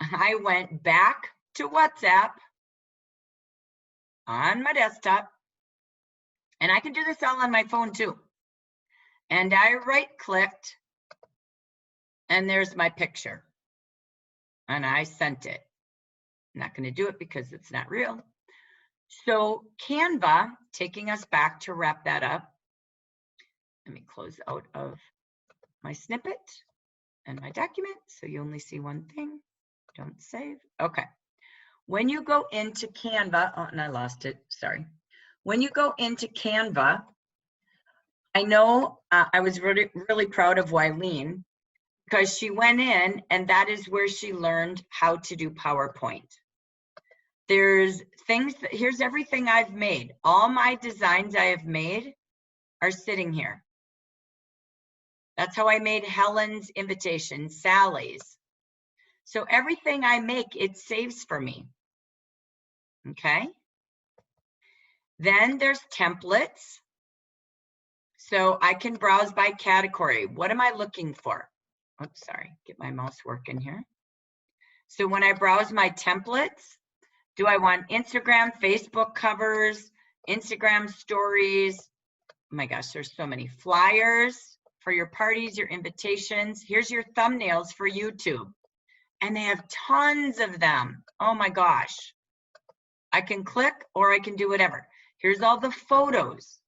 I went back to WhatsApp on my desktop, and I can do this all on my phone too. And I right-clicked, and there's my picture. And I sent it. I'm not going to do it because it's not real. So Canva, taking us back to wrap that up. Let me close out of my snippet and my document so you only see one thing. Don't save. Okay. When you go into Canva, oh, and I lost it, sorry. When you go into Canva, I know I was really proud of Wileen because she went in and that is where she learned how to do PowerPoint. There's things, here's everything I've made. All my designs I have made are sitting here. That's how I made Helen's invitation, Sally's. So everything I make, it saves for me. Okay. Then there's templates. So I can browse by category. What am I looking for? Oops, sorry, get my mouse working here. So when I browse my templates, do I want Instagram, Facebook covers, Instagram stories? Oh my gosh, there's so many. Flyers for your parties, your invitations. Here's your thumbnails for YouTube. And they have tons of them. Oh my gosh. I can click or I can do whatever. Here's all the photos.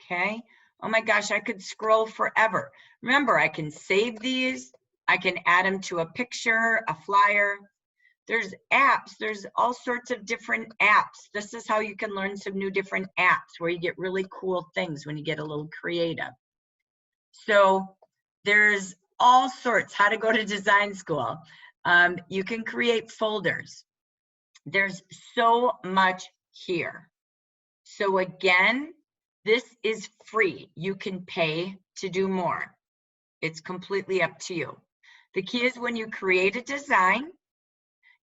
Okay. Oh my gosh, I could scroll forever. Remember, I can save these. I can add them to a picture, a flyer. There's apps. There's all sorts of different apps. This is how you can learn some new different apps where you get really cool things when you get a little creative. So there's all sorts, how to go to design school. You can create folders. There's so much here. So again, this is free. You can pay to do more. It's completely up to you. The key is when you create a design,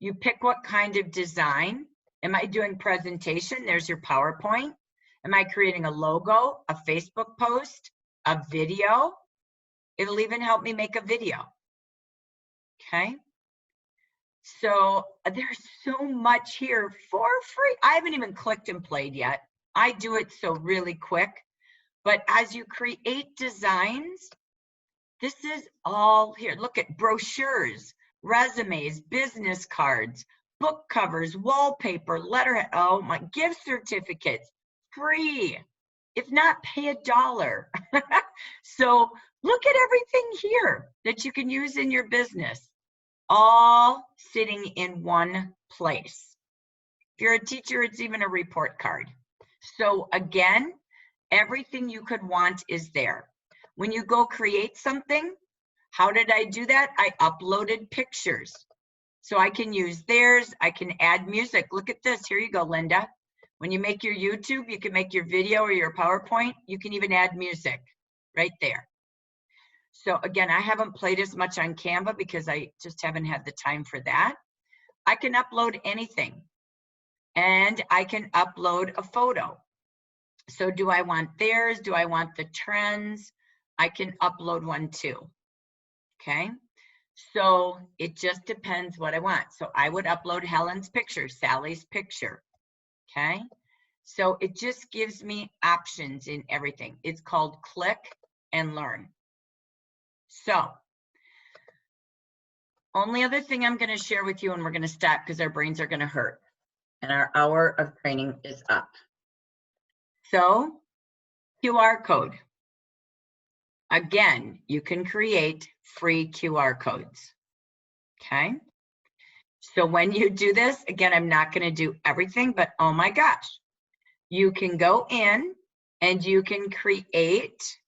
you pick what kind of design. Am I doing presentation? There's your PowerPoint. Am I creating a logo, a Facebook post, a video? It'll even help me make a video. Okay. So there's so much here for free. I haven't even clicked and played yet. I do it so really quick. But as you create designs, this is all here. Look at brochures, resumes, business cards, book covers, wallpaper, letterhead. Oh my, gift certificates, free. If not, pay $1. So look at everything here that you can use in your business, all sitting in one place. If you're a teacher, it's even a report card. So again, everything you could want is there. When you go create something, how did I do that? I uploaded pictures. So I can use theirs, I can add music. Look at this, here you go, Linda. When you make your YouTube, you can make your video or your PowerPoint, you can even add music right there. So again, I haven't played as much on Canva because I just haven't had the time for that. I can upload anything, and I can upload a photo. So do I want theirs? Do I want the trends? I can upload one too, okay? So it just depends what I want. So I would upload Helen's picture, Sally's picture, okay? So it just gives me options in everything. It's called Click and Learn. So only other thing I'm gonna share with you, and we're gonna stop because our brains are gonna hurt and our hour of training is up. So QR code. Again, you can create free QR codes, okay? So when you do this, again, I'm not gonna do everything, but oh my gosh, you can go in and you can create,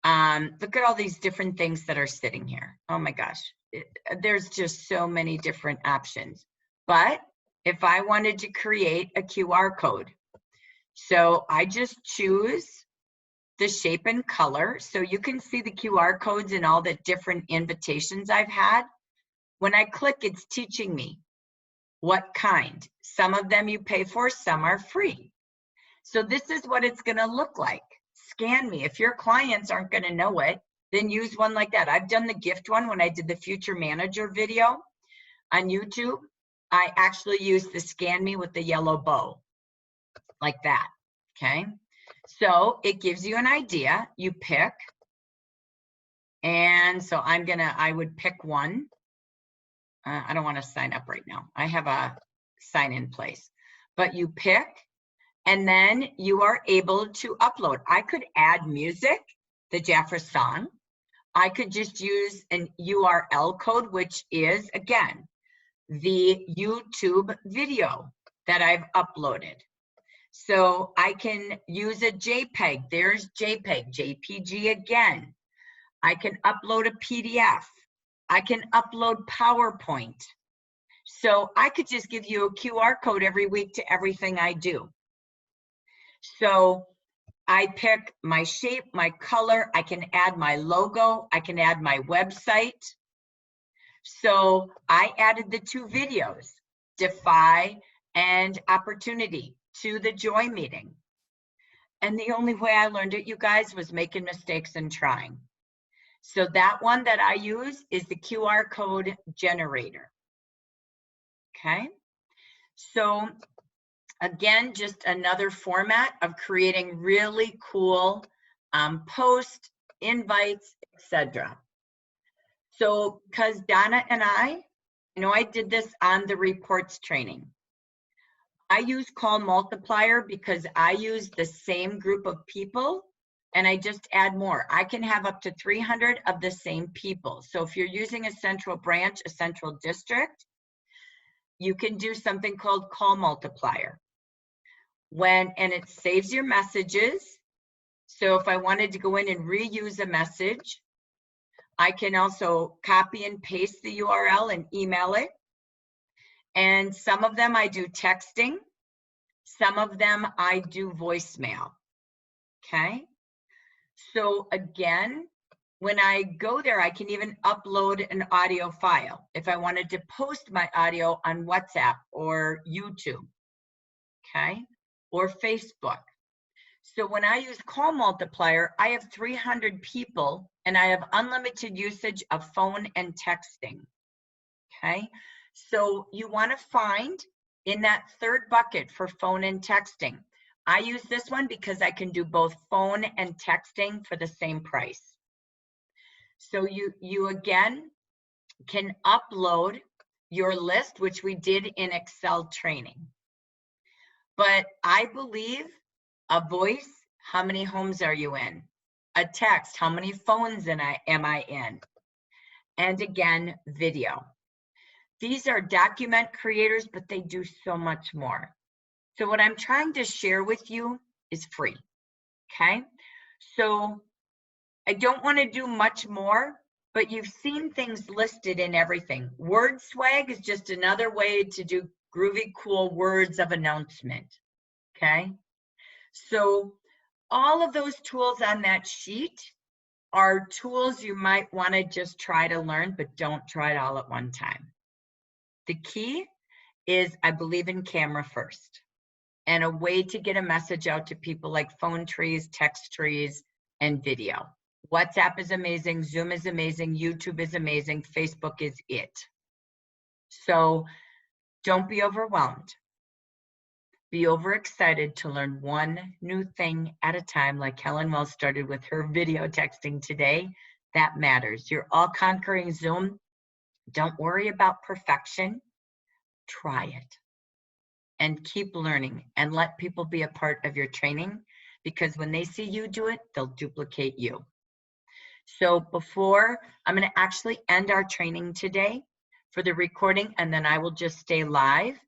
look at all these different things that are sitting here. Oh my gosh, there's just so many different options. But if I wanted to create a QR code, so I just choose the shape and color. So you can see the QR codes and all the different invitations I've had. When I click, it's teaching me what kind. Some of them you pay for, some are free. So this is what it's gonna look like. Scan me. If your clients aren't gonna know it, then use one like that. I've done the gift one when I did the Future Manager video on YouTube. I actually used the scan me with the yellow bow, like that, okay? So it gives you an idea, you pick, and so I would pick one. I don't wanna sign up right now. I have a sign in place, but you pick, and then you are able to upload. I could add music, the Jaffa song. I could just use an URL code, which is, again, the YouTube video that I've uploaded. So I can use a JPEG. There's JPEG, JPG again. I can upload a PDF. I can upload PowerPoint. So I could just give you a QR code every week to everything I do. So I pick my shape, my color. I can add my logo. I can add my website. So I added the 2 videos, Defy and Opportunity, to the Joy meeting. And the only way I learned it, you guys, was making mistakes and trying. So that one that I use is the QR code generator. Okay. So again, just another format of creating really cool posts, invites, etc. So because Donna and I did this on the reports training. I use Call Multiplier because I use the same group of people and I just add more. I can have up to 300 of the same people. So if you're using a central branch, a central district, you can do something called Call Multiplier. And it saves your messages. So if I wanted to go in and reuse a message, I can also copy and paste the URL and email it. And some of them I do texting. Some of them I do voicemail, okay? So again, when I go there, I can even upload an audio file if I wanted to post my audio on WhatsApp or YouTube, okay? Or Facebook. So when I use Call Multiplier, I have 300 people and I have unlimited usage of phone and texting. Okay, so you want to find in that third bucket for phone and texting. I use this one because I can do both phone and texting for the same price. So you again can upload your list, which we did in Excel training. But I believe a voice, how many homes are you in? A text, how many phones am I in? And again, video. These are document creators, but they do so much more. So what I'm trying to share with you is free, okay? So I don't want to do much more, but you've seen things listed in everything. Word swag is just another way to do groovy, cool words of announcement, okay? So all of those tools on that sheet are tools you might want to just try to learn, but don't try it all at one time. The key is I believe in camera first, and a way to get a message out to people like phone trees, text trees, and video. WhatsApp is amazing, Zoom is amazing, YouTube is amazing, Facebook is it. So don't be overwhelmed. Be overexcited to learn one new thing at a time, like Helen Wells started with her video texting today. That matters. You're all conquering Zoom. Don't worry about perfection. Try it. And keep learning and let people be a part of your training, because when they see you do it, they'll duplicate you. So before, I'm going to actually end our training today for the recording, and then I will just stay live.